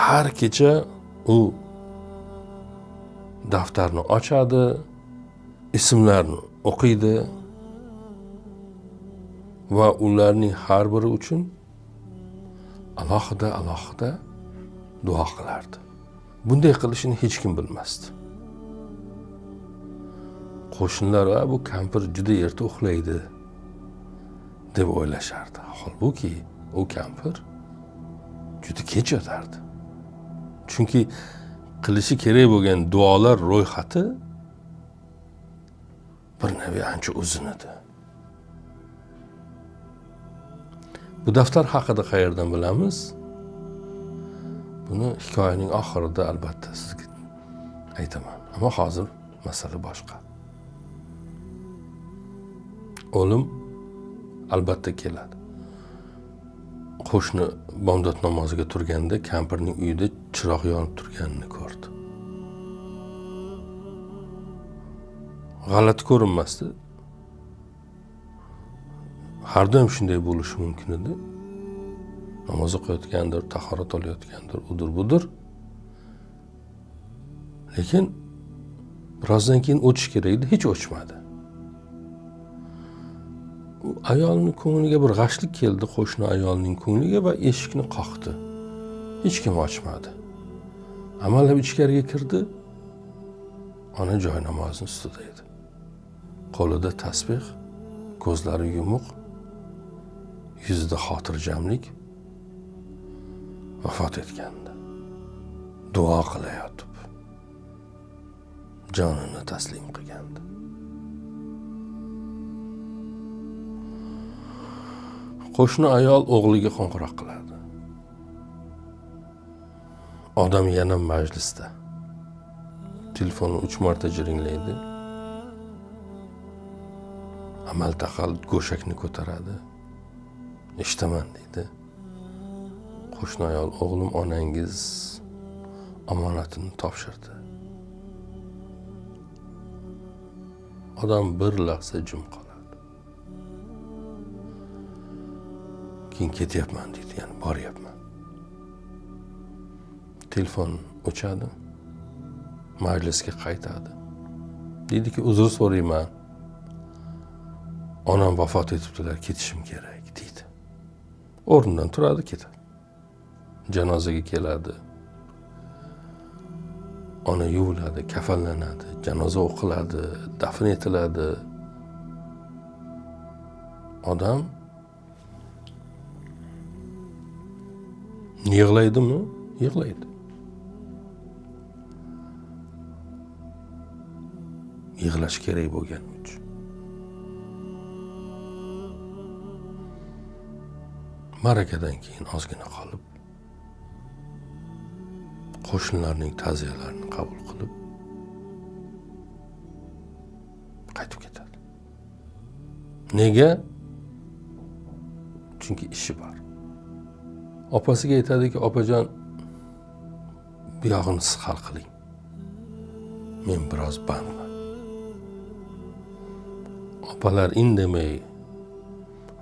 A: Har kecha u daftarni ochadi, ismlarni o'qiydi va ularning har biri uchun alohida duo qilardi. Bunday qilishini hech kim bilmasdi. Qo'shnilar va bu kampir juda erta uxlaydi deb o'ylashardi. Holbuki u kampir juda kech yotardi. Chunki qilishi kerak bo'lgan duolar ro'yxati bir nevi ancha uzun edi. Bu daftar haqida qayerdan bilamiz? Buni hikoyaning oxirida albatta sizga aytaman. Ammo hozir masala boshqa. O'lim albatta keladi. Qo'shni bomdod namoziga turganda kampirning uyida chiroq yonib turganini ko'rdi. G'alati ko'rinmasdi. Har doim shunday bo'lishi mumkin edi. Namoz o'qiyotgandir, tahorat olayotgandir, udur-budur. Lekin birozdan keyin o'tish kerak edi, hech o'chmadi. U ayolning ko'ngliga bir g'ashlik keldi, qo'shni ayolning ko'ngliga va eshikni qoqdi. Hech kim ochmadi. Amallab ichkariga kirdi. Ona joy namozining ustida edi. Qo'lida tasbih, ko'zlari yumuq, yuzida xotirjamlik, vafot etgandi. Duo qilayotib jonini taslim qilgandi. Qo'shni ayol o'g'liga qo'ng'iroq qiladi. Odam yana majlisda. Telefonni 3 marta jiringlaydi. Amal taqal go'shakni ko'taradi. Eshitaman deydi. Qo'shni ayol, o'g'lim onangiz omonatini topshirdi. Odam bir lahza jim qoladi. Keyin ketyapman deydi, ya'ni boryapman. Telefon o'chadi. Majlisga qaytadi. Deydiki, uzr so'rayman. Onam vafot etibdilar, ketishim kerak deydi. O'rnidan turadi, ketadi. Janozaga keladi. Ona yuviladi, kafanlanadi, janoza o'qiladi, dafn etiladi. Odam yig'laydimi? Yig'laydi. Yig'lash kerak bo'lgani uchun. Marakadan keyin ozgina qolib, qo'shnilarning ta'ziyalarini qabul qilib qaytib ketadi. Nega? Chunki ishi bor. Opasiga aytadiki, opajon, bu yog'ini siz hal qiling. Men biroz bandman. Opalar indamay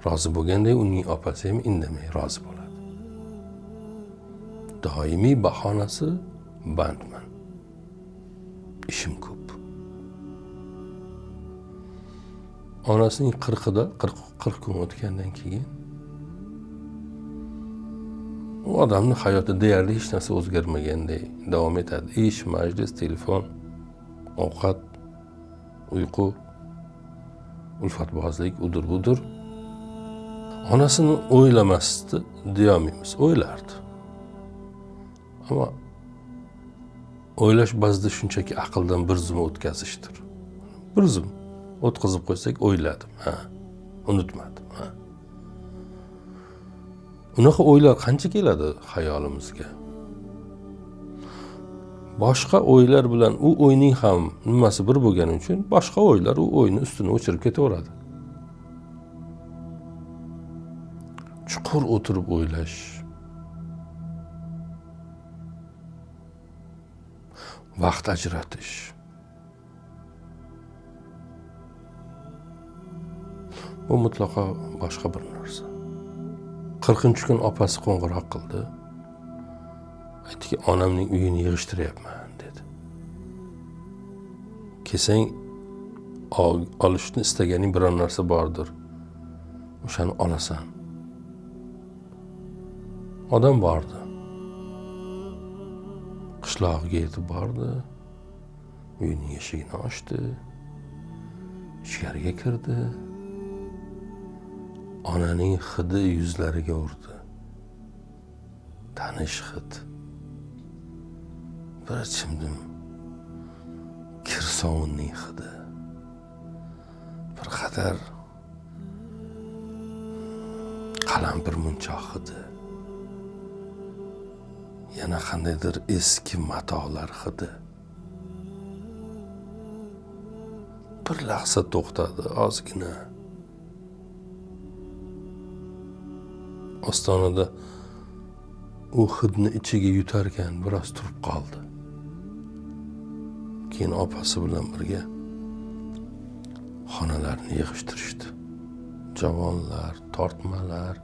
A: rozi bo'lganday, uning opasi ham indamay rozi bo'ladi. Doimiy bahonasi bandman. Ishim ko'p. Onasining 40 kun o'tgandan keyin u odamning hayoti deyarli hech narsa o'zgarmaganday davom etadi. Ish, majlis, telefon, ovqat, uyqu. ulfatbozlik, udur budur. Onasini o'ylamasdi deyolmaymiz, o'ylardi. Ammo o'ylash ba'zida shunchaki aqldan bir zum o'tkazishdir. Bir zum o'tkazib qo'ysak o'yladim, unutmadim, Unaqa o'ylar qancha keladi xayolimizga? Boshqa o'ylar bilan u o'yning ham nimasi bir bo'lgani uchun boshqa o'ylar u o'yni ustini o'chirib ketaveradi. Chuqur o'tirib o'ylash, vaqt ajratish, bu mutlaqo boshqa bir narsa. 40-kun opasi qo'ng'iroq qildi. Aytdiki, onamning uyini yig'ishtiryapman dedi. Kelsang, olishni istaganing biror narsa bordir. O'shani olasan. Odam bordi. Qishlog'iga yetib bordi. Uyning eshigini ochdi. Ichkariga kirdi. Onaning hidi yuzlariga urdi. Tanish hid. Bir chimdim kirsovunning hidi. Bir qadar qalampir munchoq hidi. Yana qandaydir eski matolar hidi. Bir lahza to'xtadi, ozgina. Ostonada u hidni ichiga yutarkan biroz turib qoldi. Keyin opasi bilan birga xonalarni yig'ishtirishdi. Javonlar, tortmalar,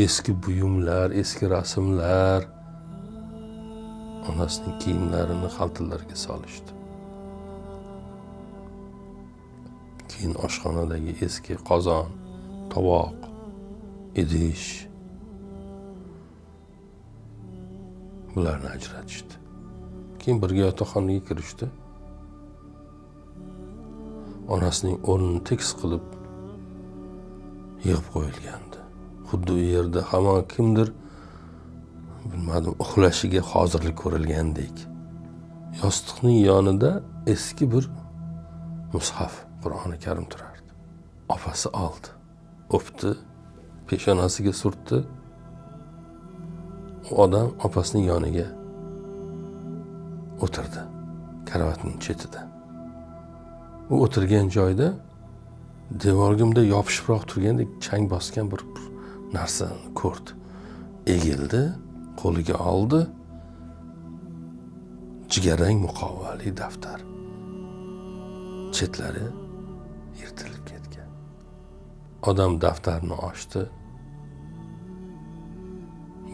A: eski buyumlar, eski rasmlar, onasining kiyimlarini xaltalarga solishdi. Keyin oshxonadagi eski qozon, tovoq, idish bularni ajratishdi. Keyin birga yotoqxonaga kirishdi. Onasining o'rnini tekis qilib yig'ib qo'yilgandi. Xuddi u yerda hamon kimdir, bilmadim, uxlashiga hozirlik ko'rilgandek. Yostiqning yonida eski bir mushaf, Qur'oni Karim turardi. Opasi oldi, o'pdi, peshonasiga surtdi. U odam opasining yoniga o'tirdi, karavotning chetida. U o'tirgan joyda devorga bunday yopishibroq turgandek chang bosgan bir narsani ko'rdi. Egildi, qo'liga oldi. Jigarrang muqovali daftar. Chetlari yirtilib ketgan. Odam daftarni ochdi.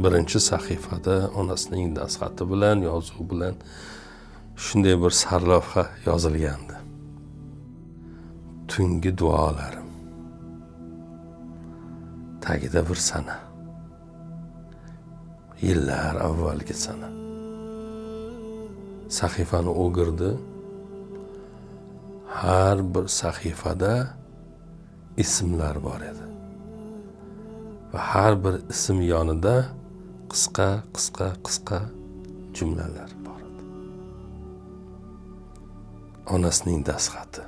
A: Birinchi sahifada onasining dastxati bilan, yozuv bilan shunday bir sarlavha yozilgandi. Tungi duolarim. Tagida bir sana. Yillar avvalgi sana. Sahifani o'girdi. Har bir sahifada ismlar bor edi. Va har bir ism yonida qisqa jumlalar bor edi. Onasining dastxati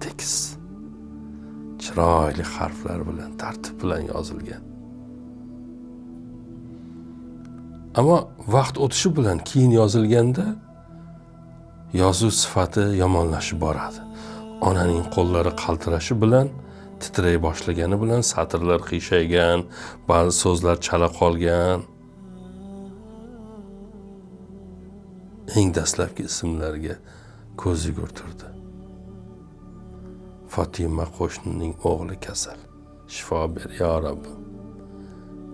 A: tekis, chiroyli harflar bilan, tartib bilan yozilgan. Ammo vaqt o'tishi bilan keyin yozilganda yozuv sifati yomonlashib boradi. Onaning qo'llari qaltirashi bilan, titray boshlagani bilan satrlar qiyshaygan, ba'zi so'zlar chala qolgan. Eng dastlabki ismlarga ko'z yugurtirdi. Fatima qo'shnining o'g'li kasal. Shifo ber, yo Rabbim.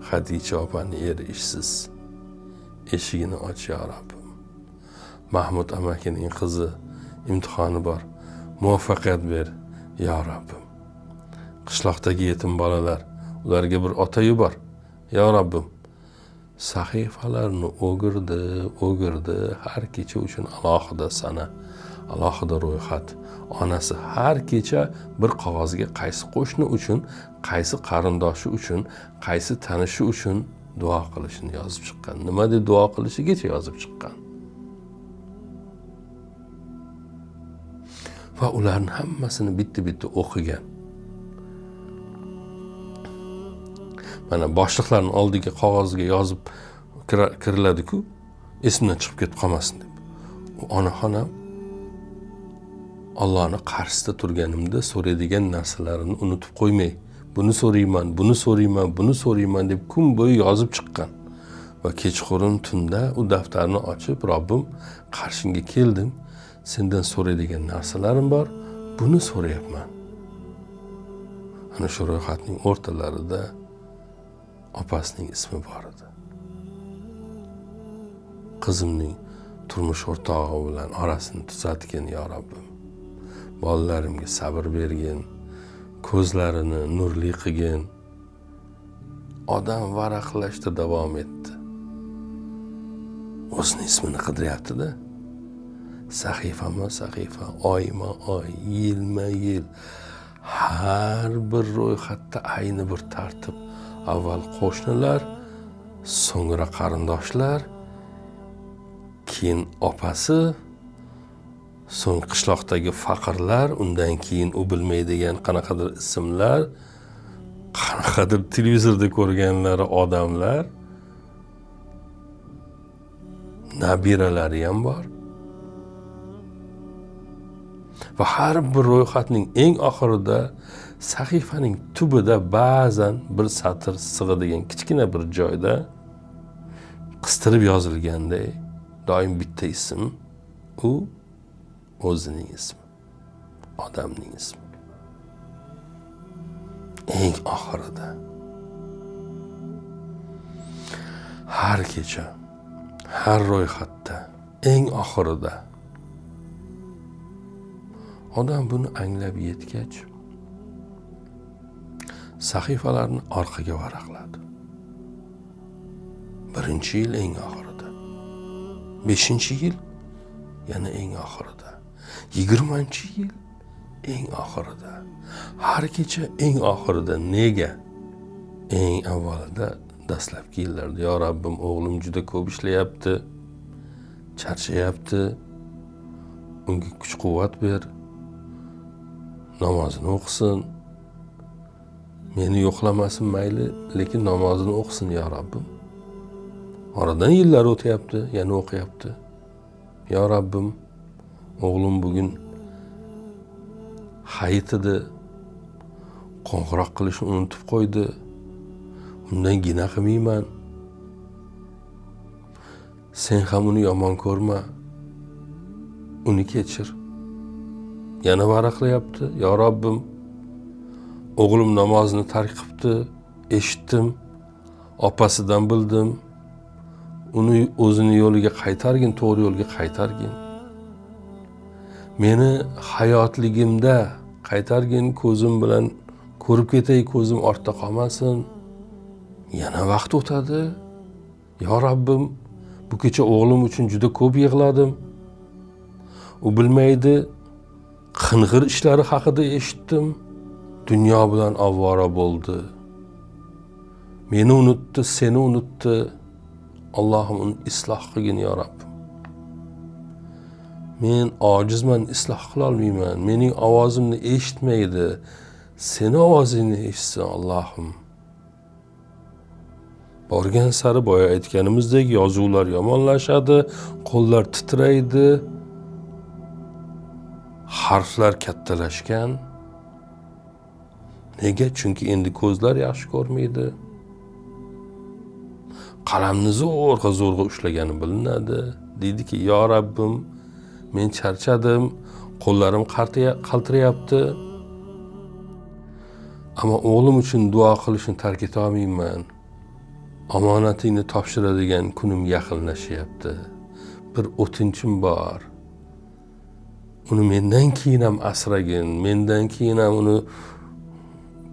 A: Xadicha opaning eri ishsiz. Eshigini och, yo Rabbim. Mahmud amakining qizi imtihoni bor. Muvaffaqiyat ber, yo Rabbim. Qishloqdagi yetim bolalar, ularga bir ota bor, yo Rabbim. Sahifalarni o'girdi, har kecha uchun alohida sana, alohida ro'yxat. Onasi har kecha bir qog'ozga qaysi qo'shni uchun, qaysi qarindoshi uchun, qaysi tanishi uchun duo qilishini yozib chiqqan. Nima deb duo qilishigacha yozib chiqqan. Va ularning hammasini bitta-bitta o'qigan. Mana boshliqlarning oldiga qog'ozga yozib kiriladi-ku, esimdan chiqib ketib qolmasin deb. Onaxonam Allohning qarshisida turganimda so'raydigan narsalarini unutib qo'ymay, buni so'rayman, buni so'rayman, buni so'rayman deb kun bo'yi yozib chiqqan. Va kechqurun tunda u daftarni ochib, Robbim, qarshingga keldim. Sendan so'raydigan narsalarim bor, buni so'rayapman. Ana shu ro'yxatning o'rtalarida opasining ismi bor edi. Qizimning turmush o'rtog'i bilan orasini tuzatgin, yo Robbim. Bolalarimga sabr bergin, ko'zlarini nurli qilgin. Odam varaqlashda davom etdi. O'zining ismini qidiryapti-da. Sahifama-sahifa, oyma-oy, yilma-yil. Har bir ro'yxatda ayni bir tartib. Avval qo'shnilar, so'ngra qarindoshlar, keyin opasi, so'ng qishloqdagi faqirlar, undan keyin u bilmaydigan qanaqadir ismlar, qanaqadir televizorda ko'rganlari odamlar, nabiralari ham bor. Va har bir ro'yxatning eng oxirida sahifaning tubida ba'zan bir satr sig'adigan kichkina bir joyda qistirib yozilganday doim bitta ism, u o'zining ismi, odamning ismi. Eng oxirida. Har kecha, har ro'yxatda, eng oxirida. Odam buni anglab yetgach, sahifalarni orqaga varaqladi. 1-yil eng oxirida. 5-yil yana eng oxirida. 20-yil eng oxirida. Har kecha eng oxirida. Nega? Eng avvalida dastlabki yillarda, yo Rabbim, o'g'lim juda ko'p ishlayapti, charchayapti, unga kuch-quvvat ber, namozini o'qisin, meni yo'qlamasin mayli, lekin namozini o'qisin, yo Rabbim. Oradan yillar o'tyapti, yana o'qiyapti. Yo Rabbim, o'g'lim bugun hayit edi, qo'ng'iroq qilishni unutib qo'ydi. Undan gina qilmayman. Sen ham uni yomon ko'rma. Uni kechir. Yana varaqlayapti. Yo Robbim, o'g'lim namozini tark qilibdi, eshitdim, opasidan bildim. Uni o'zini yo'liga qaytargin, to'g'ri yo'lga qaytargin. Meni hayotligimda qaytargin, ko'zim bilan ko'rib ketay, ko'zim ortda qolmasin. Yana vaqt o'tadi. Yo Rabbim, bu kecha o'g'lim uchun juda ko'p yig'ladim. U bilmaydi, qing'ir ishlari haqida eshitdim. Dunyo bilan ovvora bo'ldi. Meni unutdi, seni unutdi. Allohim uni isloh qilgin, yo Rabbim. Men ojizman, isloh qila olmayman. Mening ovozimni eshitmaydi. Seni ovozingni eshitsin, Allohim. Borgan sari boya aytganimizdek yozuvlar yomonlashadi, qo'llar titraydi, harflar kattalashgan. Nega? Chunki endi ko'zlar yaxshi ko'rmaydi. Qalamni zo'rg'a ushlagani bilinadi. Deydiki, yo Rabbim, men charchadim, qo'llarim qaltirayapti. Ammo o'g'lim uchun duo qilishni tark eta olmayman. Omonatingni topshiradigan kunim yaqinlashyapti. Bir o'tinchim bor. Uni mendan keyin ham asragin, mendan keyin ham uni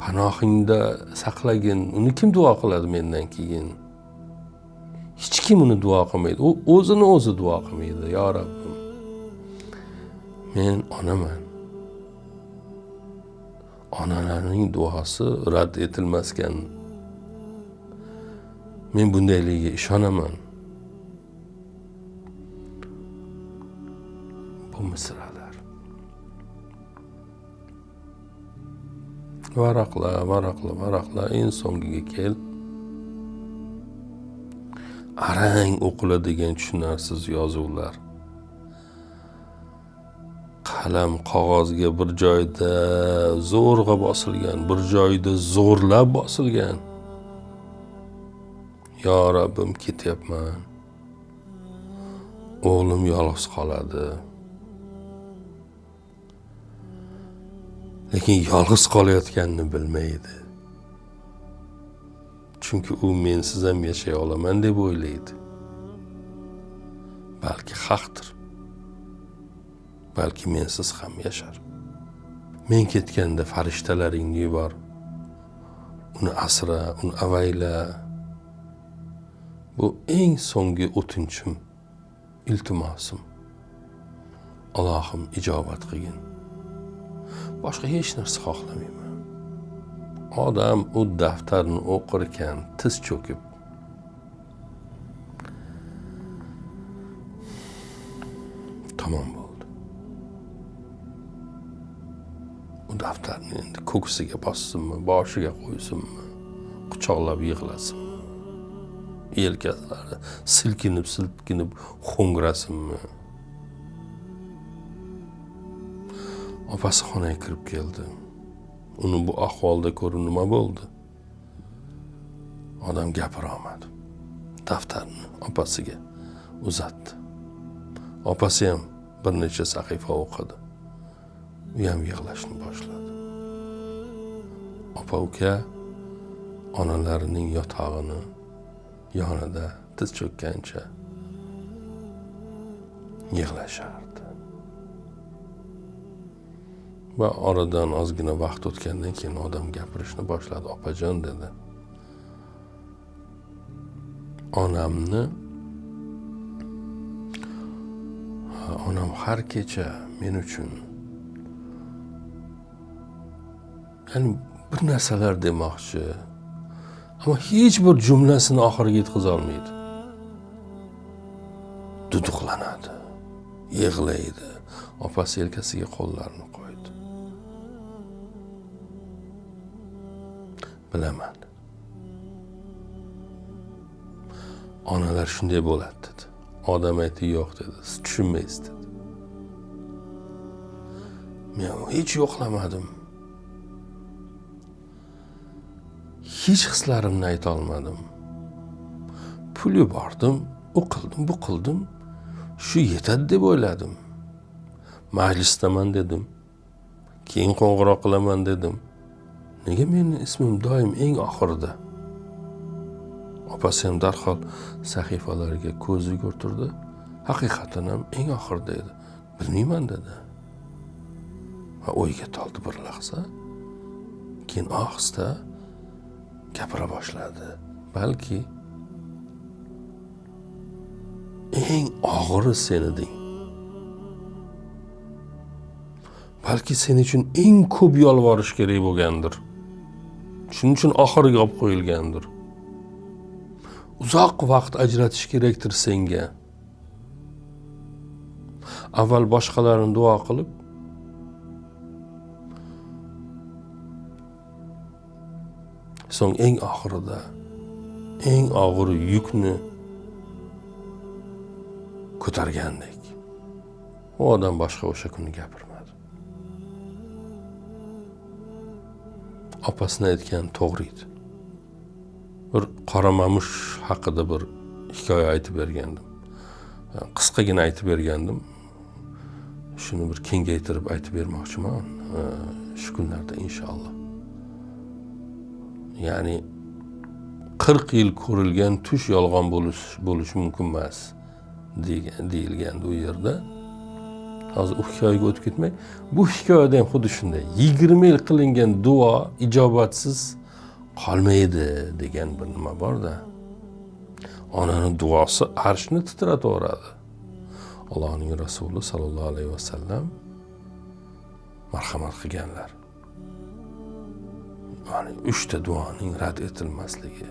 A: panohingda saqlagin. Uni kim duo qiladi mendan keyin? Hech kim uni duo qilmaydi. U o'zini o'zi duo qilmaydi, yo Rabbim. Men onaman. Onalarning duosi rad etilmaskan. Men bundayligiga ishonaman. Bu misralar. Varaqla en so'ngiga kel. Arang o'qiladigan tushunarsiz yozuvlar. Qalam qog'ozga bir joyda zo'rg'a bosilgan, bir joyda zo'rlab bosilgan. Yo Rabbim, ketyapman. O'g'lim yolg'iz qoladi. Lekin yolg'iz qolayotganini bilmaydi. Chunki u mensiz ham yashay olaman deb o'ylaydi. Balki haqdir. Balki mensiz ham yashar. Men ketganda farishtalaringni yubor. Uni asra, uni avayla. Bu eng so'nggi o'tinchim, iltimosim. Allohim ijobat qilgin. Boshqa hech narsa xohlamayman. Odam u daftarni o'qir ekan, tiz cho'kib. Tamom bo'ldi. U daftarni endi ko'ksiga bossinmi, boshiga qo'ysinmi, quchoqlab yig'lasinmi, yelkalari silkinib ho'ngrasinmi. Opasi xonaga kirib keldi. Uni bu ahvolda ko'rib nima bo'ldi? Odam gapira olmadi. Daftarni opasiga uzatdi. Opasi ham bir necha sahifa o'qidi. U ham yig'lashni boshladi. Opa-uka onalarining yotog'ini yonida tiz cho'kkancha yig'lashardi. Va oradan ozgina vaqt o'tgandan keyin odam gapirishni boshladi. Opajon dedi. Onam har kecha men uchun bir narsalar demoqchi, ammo hech bir jumlasini oxiriga yetkiza olmaydi. Duduqlanadi, yig'laydi. Opasi yelkasiga qo'llarini qo'ydi. Bilaman. Onalar shunday bo'ladi dedi. Odam aytdi yo'q dedi. Siz tushunmaysiz dedi. Men hech yo'qlamadim. Hech hislarimni ayta olmadim. Pul yubordim, u qildim, bu qildim. Shu yetadi deb o'yladim. Majlisdaman dedim. Keyin qo'ng'iroq qilaman dedim. Nega mening ismim doim eng oxirida? Opasi ham darhol sahifalarga ko'z yugurtirdi. Haqiqatan ham eng oxirida edi. Bilmayman dedi. Va o'yga toldi bir lahza. Keyin ohista gapira boshladi. Balki eng og'iri sen eding. Balki sen uchun eng ko'p yolvorish kerak bo'lgandir. Shuning uchun oxiriga olib qo'yilgandir. Uzoq vaqt ajratish kerakdir senga. Avval boshqalarni duo qilib, so'ng eng oxirida eng og'ir yukni ko'targandek. U odam boshqa o'sha kuni gapirmadi. Opasini aytgan to'g'ri edi. Bir qora mamush haqida bir hikoya aytib bergandim. Qisqagina aytib bergandim. Shuni bir kengaytirib aytib bermoqchiman shu kunlarda inshaalloh. Ya'ni 40 yil ko'rilgan tush yolg'on bo'lish mumkin emas deyilgan u yerda. Hozir u hikoyaga o'tib ketmay, bu hikoyada ham xuddi shunday. 20 yil qilingan duo ijobatsiz qolmaydi degan bir nima bor-da. Onaning duosi arshni titrataveradi. Allohning Rasuli sallallohu alayhi vasallam marhamat qilganlar. Ya'ni 3 ta duoning rad etilmasligi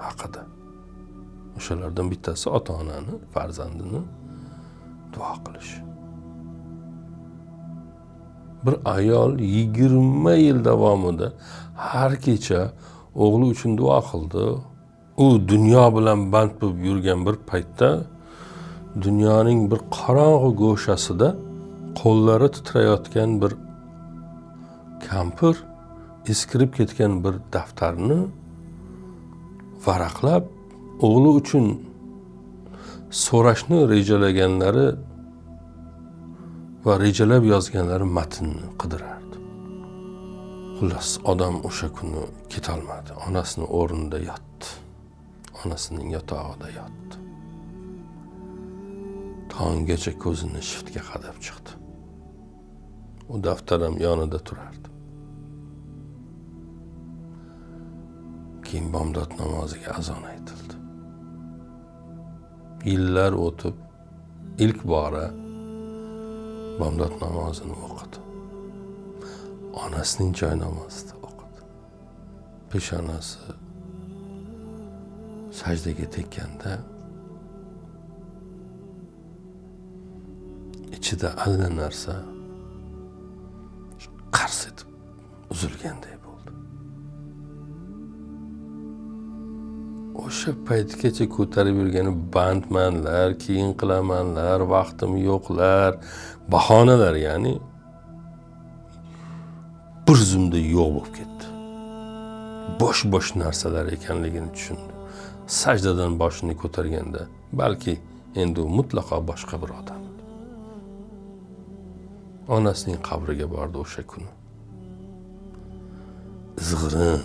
A: haqida. O'shalardan bittasi ota-onani, farzandini duo qilish. Bir ayol 20 yil davomida har kecha o'g'li uchun duo qildi. U dunyo bilan band bo'lib yurgan bir paytda dunyoning bir qorong'u go'shasida qo'llari titrayotgan bir kampir eskirib ketgan bir daftarni varaqlab o'g'li uchun so'rashni rejalaganlari va rejalab yozganlari matnni qidirardi. Xullas, odam o'sha kuni ketolmadi. Onasini o'rnida yotdi. Onasining yotog'ida yotdi. Tonggacha ko'zini shiftga qadab chiqdi. U daftar ham yonida turardi. Keyin bomdod namoziga azon aytildi. Yillar o'tib ilk bora bomdod namozini o'qidi. Onasining joy namozida o'qidi. Peshonasi sajdaga tekkanda ichida alla narsa qars etib uzilganday bo'ldi. O'sha paytgacha ko'tarib yurgani bandmanlar, keyin qilamanlar, vaqtim yo'qlar, bahonalar, ya'ni bir zumda yo'q bo'lib ketdi. Bosh narsalar ekanligini tushundi. Sajdadan boshini ko'targanda balki endi u mutlaqo boshqa bir odam. Onasining qabriga bordi o'sha kuni. Izg'irin,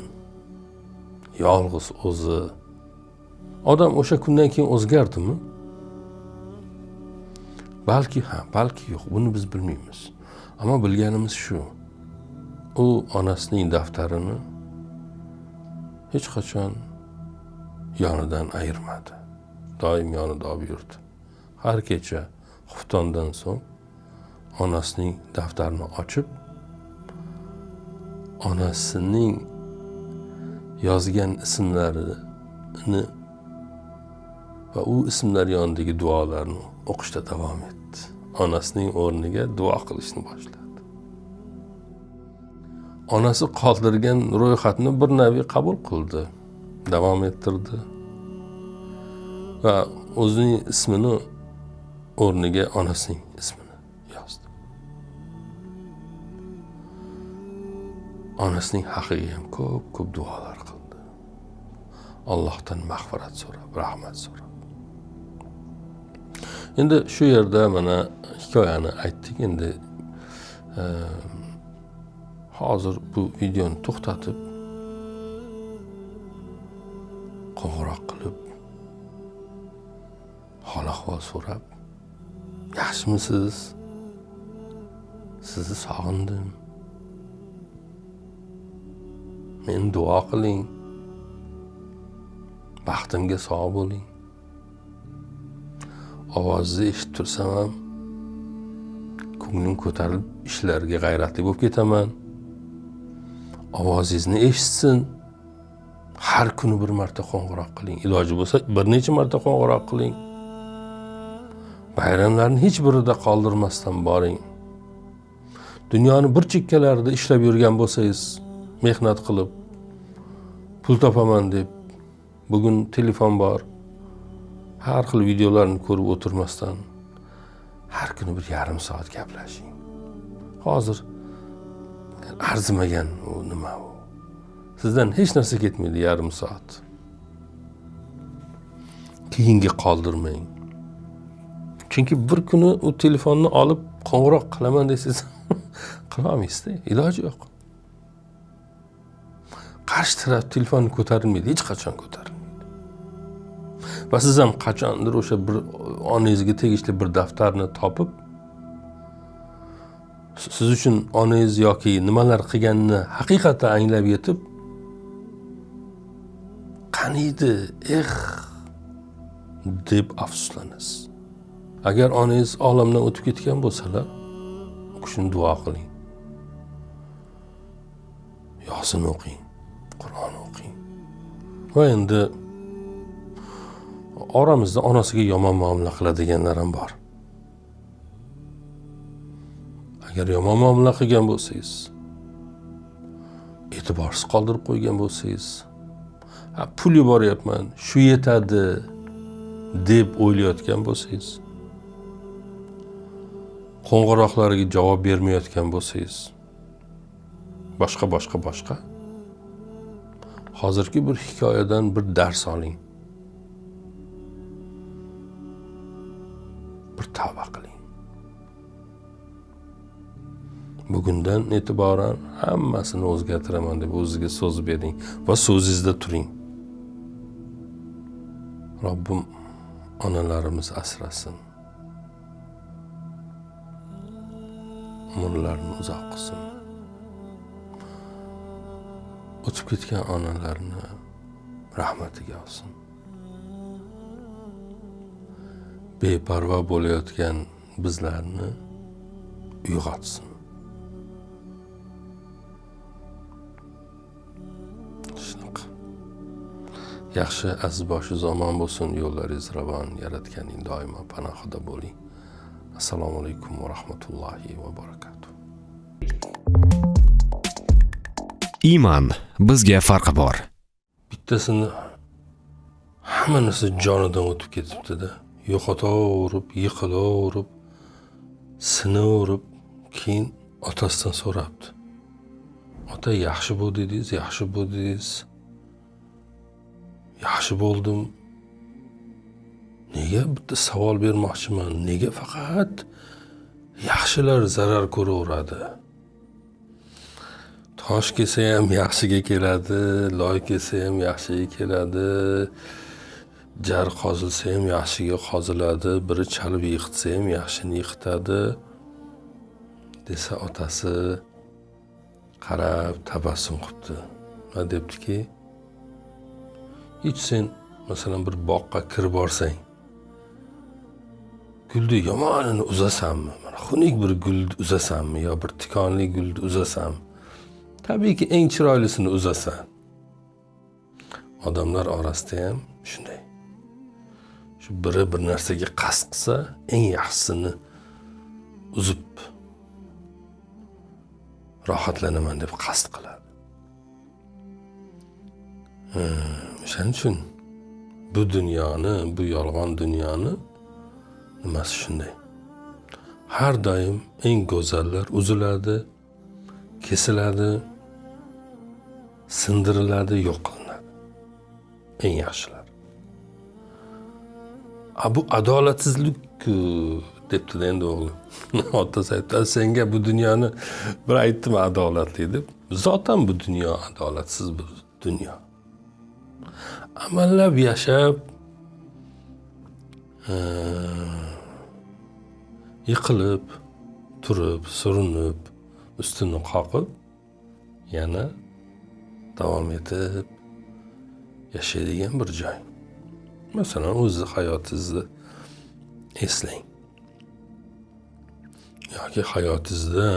A: yolg'iz o'zi. Odam o'sha kundan keyin o'zgardimi? Balki balki yo'q, buni biz bilmaymiz. Ammo bilganimiz shu. U onasining daftarini hech qachon yonidan ayirmadi. Doim yonida olib yurdi. Har kecha xuftondan so'ng onasining daftarini ochib, onasining yozgan ismlarini va u ismlar yonidagi duolarni o'qishda davom etdi. Onasining o'rniga duo qilishni boshladi. Onasi qoldirgan ro'yxatni bir nevi qabul qildi, davom ettirdi va o'zining ismini o'rniga onasining ismini yozdi. Onasining haqqiga ham ko'p duolar qildi. Allohdan mag'firat so'rab, rahmat so'rab. Endi shu yerda mana hikoyani aytdik. Endi hozir bu videoni to'xtatib qo'ng'iroq qilib hol ahvol so'rab, yaxshimisiz? Sizni sog'indim. Men duo qiling. Baxtimga sog' bo'ling. Ovozni eshitib tursam ham ko'nglim ko'tarilib ishlarga g'ayratli bo'lib ketaman. Ovozingizni eshitsin. Har kuni bir marta qo'ng'iroq qiling. Iloji bo'lsa bir necha marta qo'ng'iroq qiling. Bayramlarni hech birida qoldirmasdan boring. Dunyoni bir chekkalarida ishlab yurgan bo'lsangiz, mehnat qilib pul topaman deb, bugun telefon bor. Har xil videolarni ko'rib o'tirmasdan har kuni bir yarim soat gaplashing. Hozir arzimagan u nima u? Sizdan hech narsa ketmaydi yarim soat. Keyinga qoldirmang. Chunki bir kuni u telefonni olib qo'ng'iroq qilaman desangiz qila olmaysiz-da, iloji yo'q. Qarshi taraf telefonni ko'tarilmaydi, hech qachon ko'tarilmaydi. Va siz ham qachondir o'sha bir onangizga tegishli bir daftarni topib, siz uchun onangiz yoki nimalar qilganini haqiqatan anglab yetib, qaniydi, deb afsuslanasiz. Agar onangiz olamdan o'tib ketgan bo'lsalar, u kishini duo qiling. duosini o'qing, Qur'on o'qing. Va endi oramizda onasiga yomon muomala qiladiganlar ham bor. Agar yomon muomala qilgan bo'lsangiz, e'tiborsiz qoldirib qo'ygan bo'lsangiz, pul yuboryapman, shu yetadi deb o'ylayotgan bo'lsangiz, qo'ng'iroqlariga javob bermayotgan bo'lsangiz, boshqa. Hozirgi bir hikoyadan bir dars oling. Bir tavba qiling. Bugundan e'tiboran hammasini o'zgartiraman deb o'zingizga so'z bering va so'zingizda turing. Robbim onalarimiz asrasin. Umrlarini uzoq qilsin. O'tib ketgan onalarni rahmatiga olsin. Beparvo bo'layotgan bizlarni uyg'otsin. Shunaqa. Yaxshi aziz boshingiz omon bo'lsin, yo'llaringiz ravon, yaratganing doimo panohida bo'ling. Assalomu alaykum va rahmatullohi va barakatuh.
B: Iymon bizga farqi bor.
A: Bittasini hamma narsa jonidan o'tib ketibdi-da. Yo'qotaverib, yiqilaverib, sinaverib, keyin otasidan so'rabdi. Ota, yaxshi bo'l dedingiz, yaxshi bo'l dedingiz. Yaxshi bo'ldim. Nega bitta savol bermoqchiman? Nega faqat yaxshilar zarar ko'raveradi? Tosh kelsa ham yaxshiga keladi, loy kelsa ham yaxshiga keladi. Jar qozilsa ham yaxshiga qoziladi, biri chalib yiqitsa ham yaxshini yiqitadi desa otasi qarab tabassum qilibdi va debdiki, hech sen masalan bir boqqa kirib borsang, gulni yomonini uzasanmi? Mana xunuk bir gulni uzasanmi yo bir tikonli gulni uzasanmi? Tabiiyki eng chiroylisini uzasan. Odamlar orasida ham shunday. Shu biri bir narsaga qasd qilsa, eng yaxshisini uzib rohatlanaman deb qasd qiladi. O'shaning uchun bu dunyoni, bu yolg'on dunyoni nimasi shunday. Har doim eng go'zallar uziladi, kesiladi, sindiriladi, yo'q qilinadi. Eng yaxshilar. Bu adolatsizlik-ku debdi endi o'g'lim. Otasi aytdi, senga bu dunyoni bir aytdim adolatli deb. Zotan bu dunyo adolatsiz bir dunyo. Amallab yashab, yiqilib, turib, surinib, ustini qoqib, yana davom etib yashaydigan bir joy. Masalan, o'zi hayotingizni eslang. Yoki hayotingizda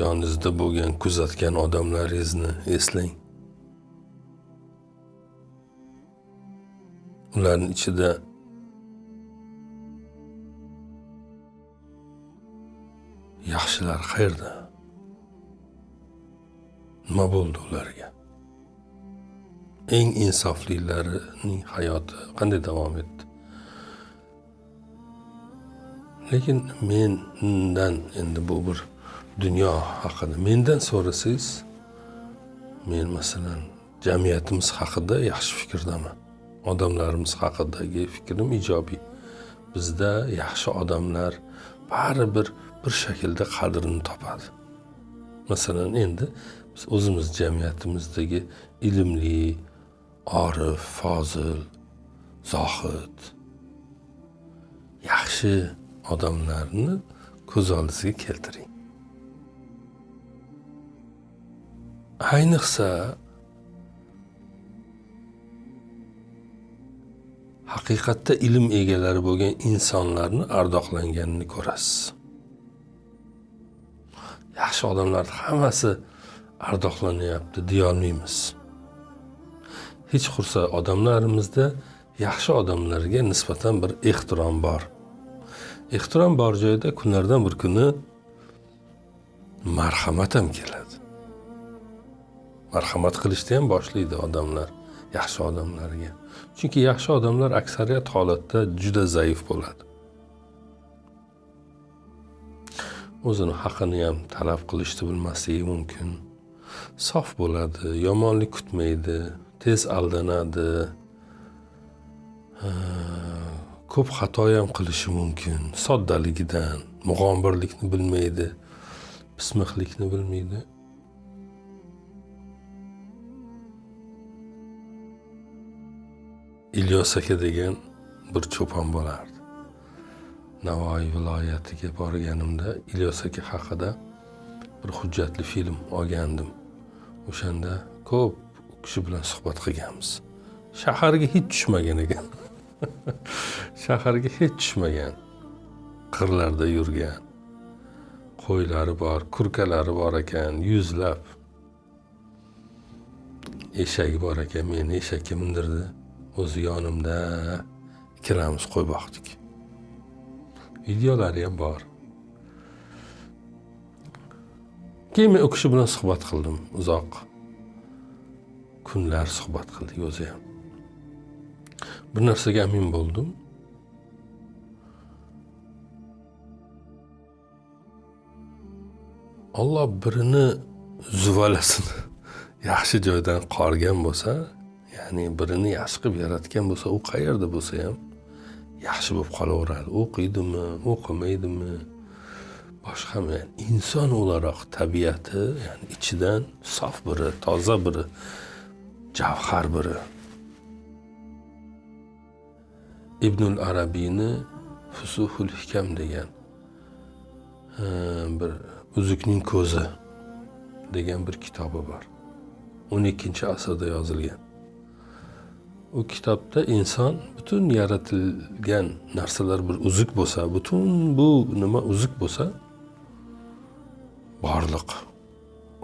A: yoningizda bo'lgan, kuzatgan odamlaringizni eslang. Ularning ichida yaxshilar qayerda? Nima bo'ldi ularga? Eng insoflilarining hayoti qanday davom etdi? Lekin mendan endi bu bir dunyo haqida mendan so'rasangiz, men masalan jamiyatimiz haqida yaxshi fikrdaman. Odamlarimiz haqidagi fikrim ijobiy. Bizda yaxshi odamlar baribir bir shaklda qadrini topadi. Masalan, endi biz o'zimiz jamiyatimizdagi ilmli, orif, fozil, zohid, yaxshi odamlarni ko'z oldingizga keltiring. Ayniqsa haqiqatda ilm egalari bo'lgan insonlarni ardoqlanganini ko'rasiz. Yaxshi odamlar hammasi ardoqlanyapti deyolmaymiz. Hech qursa odamlarimizda yaxshi odamlarga nisbatan bir ehtirom bor. Ehtirom bor joyda kunlardan bir kuni marhamat ham keladi. Marhamat qilishni ham boshlaydi odamlar yaxshi odamlarga. Chunki yaxshi odamlar aksariyat holatda juda zaif bo'ladi. O'zini haqini ham talab qilishni bilmasligi mumkin. Sof bo'ladi, yomonlik kutmaydi, tez aldanadi. Ko'p xato ham qilishi mumkin. Soddaligidan, mug'ombirlikni bilmaydi, pismiqlikni bilmaydi. İlyos aka degan bir cho'pon bo'lardi. Navoiy viloyatiga borganimda İlyos aka haqida bir hujjatli film olgandim. O'shanda ko'p kishi bilan suhbat qilganmiz. Shaharga hech tushmagan ekan. Shaharga hech tushmagan. Qirlarda yurgan. Qo'ylari bor, kurkalari bor ekan, yuzlab. Eshagi bor ekan, meni eshakka mindirdi. O'zi yonimda ikkalamiz qo'y boqdik. Videolari ham bor. Keyin men u kishi bilan suhbat qildim. Uzoq kunlar suhbat qildik o'zi ham. Bir narsaga amin bo'ldim. Alloh birini zuvalasini yaxshi joydan qorgan bo'lsa, ya'ni birini yaxshi qilib yaratgan bo'lsa, u qayerda bo'lsa ham yaxshi bo'lib qolaveradi. O'qiydimi, o'qimaydimi, boshqami, yani inson o'laroq tabiati, ya'ni ichidan sof biri, toza biri, javhar biri. Ibnul Arabiyni Fusuhul Hikam degan bir Uzukning ko'zi degan bir kitobi bor. 12-asrda yozilgan. O kitobda inson butun yaratilgan narsalar bir uzuk bo'lsa, butun bu nima uzuk bo'lsa, borliq.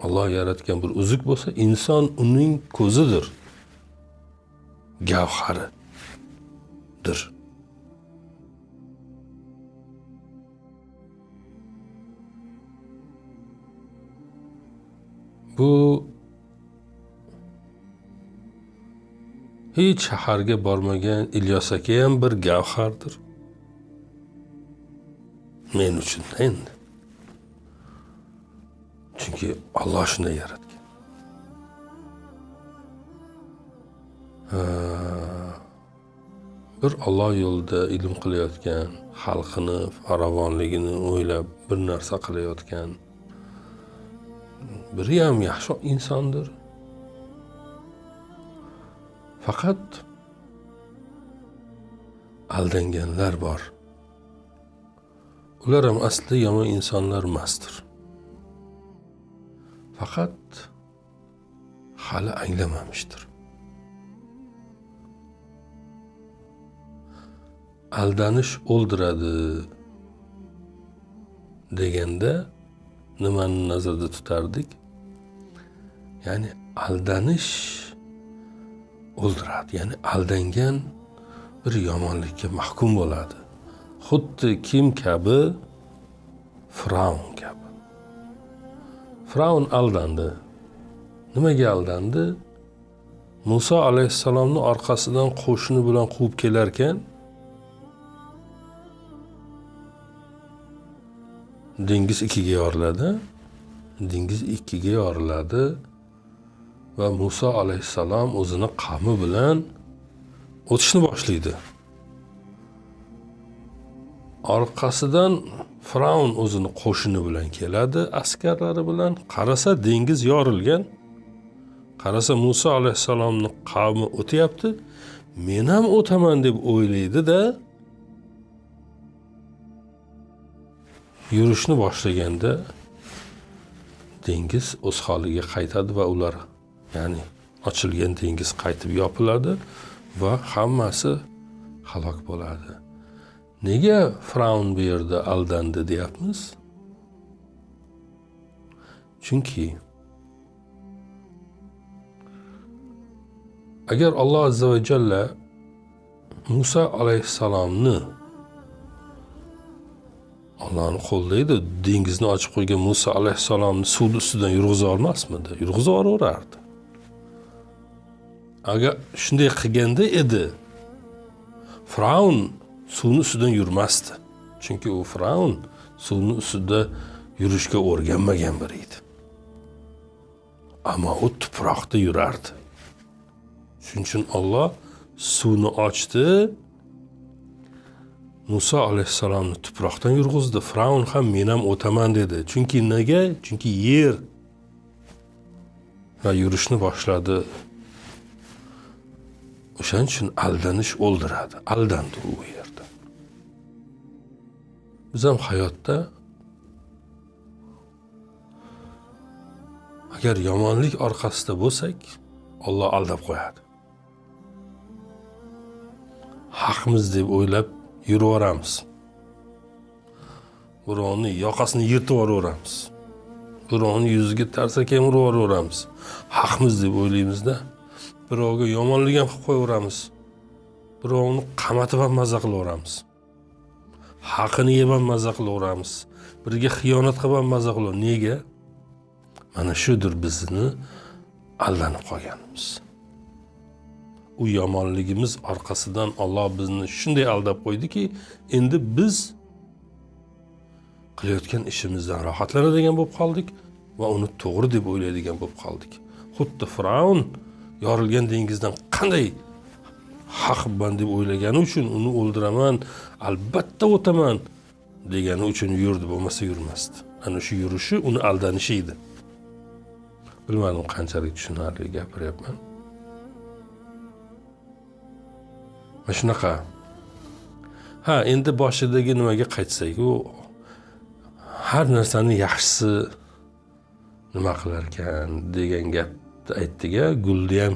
A: Alloh yaratgan bir uzuk bo'lsa, inson uning ko'zidir. Gavharidir. Bu hech shaharga bormagan İlyos aka ham bir gavhardir. Men uchun endi. Chunki Alloh shunday yaratgan. Bir Alloh yo'lida ilm qilayotgan, xalqini farovonligini o'ylab bir narsa qilayotgan biri ham yaxshi insondir. Faqat aldanganlar bor. Ular ham asli yomon insonlar emasdir. Faqat hali anglamamishdir. Aldanish o'ldiradi deganda nimani nazarda tutardik? Ya'ni aldanish o'ldiradi. Ya'ni aldangan bir yomonlikka mahkum bo'ladi. Xuddi kim kabi? Firavun kabi. Firavun aldandi. Nimaga aldandi? Musa alayhissalomni orqasidan qo'shini bilan quvib kelarkan, dengiz ikkiga yoriladi. Dengiz ikkiga yoriladi va Musa alayhissalom o'zini qavmi bilan o'tishni boshlaydi. Orqasidan Firavun o'zini qo'shini bilan keladi, askarlari bilan. Qarasa dengiz yorilgan. Qarasa Musa alayhissalomning qavmi o'tyapti. Men ham o'taman deb o'ylaydi-da, yurishni boshlaganda dengiz o'z holiga qaytadi va ular, ya'ni ochilgan dengiz qaytib yopiladi va hammasi halok bo'ladi. Nega Firavun bu yerda aldandi deyapmiz? Chunki agar Alloh azza va jalla Musa alayhissalomni Allohni qo'llaydi, dengizni ochib qo'ygan Musa alayhissalomni suv ustidan yurg'iza olmasmidi? Yurg'izib yuboraverardi. Agar shunday qilganda edi, Firavun suvni ustidan yurmasdi. Chunki u Firavun suvni ustida yurishga o'rganmagan bir edi. Ammo u tuproqda yurardi. Shuning uchun Alloh suvni ochdi, Musa alayhissalomni tuproqdan yurg'izdi. Firavun ham men ham o'taman dedi. Chunki nega? Chunki yer va yurishni boshladi. O'shaning uchun aldanish o'ldiradi. Aldandi u yerda. Biz ham hayotda agar yomonlik orqasida bo'lsak, Alloh aldab qo'yadi. Haqmiz deb o'ylab yuraveramiz. Birovni yoqasini yirtib yuboramiz. Birovni yuziga tarsaki urib yuboramiz. Haqmiz deb o'ylaymizda, birovga yomonlik ham qilib qo'yaveramiz. Birovni qamatib ham maza qilaveramiz. Haqini yeb ham maza qilaveramiz. Biriga xiyonat qilib ham maza qilaveramiz. Nega? Mana shudir bizni aldanib qolganimiz. U yomonligimiz orqasidan Alloh bizni shunday aldab qo'ydiki, endi biz qilayotgan ishimizdan rohatlanadigan bo'lib qoldik va uni to'g'ri deb o'ylaydigan bo'lib qoldik. Xuddi Firavun yorilgan dengizdan qanday haqman deb o'ylagani uchun uni o'ldiraman, albatta o'taman degani uchun yurdi, bo'lmasa yurmasdi. Ana shu yurishi uni aldanishi edi. Bilmadim qanchalik tushunarli gapiryapman. Mana shunaqa. Ha, endi boshidagi nimaga qaytsak, u har narsani yaxshisi nima qilar ekan degan gapni aytdik-a, gulni ham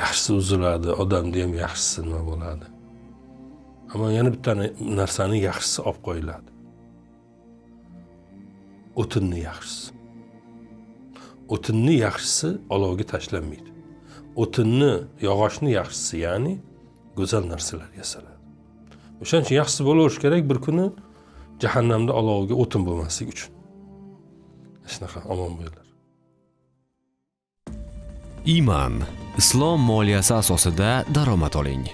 A: yaxshisi uziladi, odamni ham yaxshisi nima bo'ladi. Ammo yana bitta narsani yaxshisi olib qo'yiladi. O'tinni yaxshisi. O'tinni yaxshisi olovga tashlanmaydi. O'tinni, yog'ochni yaxshisi, ya'ni go'zal narsalar yasaladi. O'shaning uchun yaxshisi bo'lish kerak bir kuni jahannamda olovga o'tin bo'lmaslik uchun. Shunaqa omon bo'linglar.
B: Iman, islom moliyasi asosida daromad oling.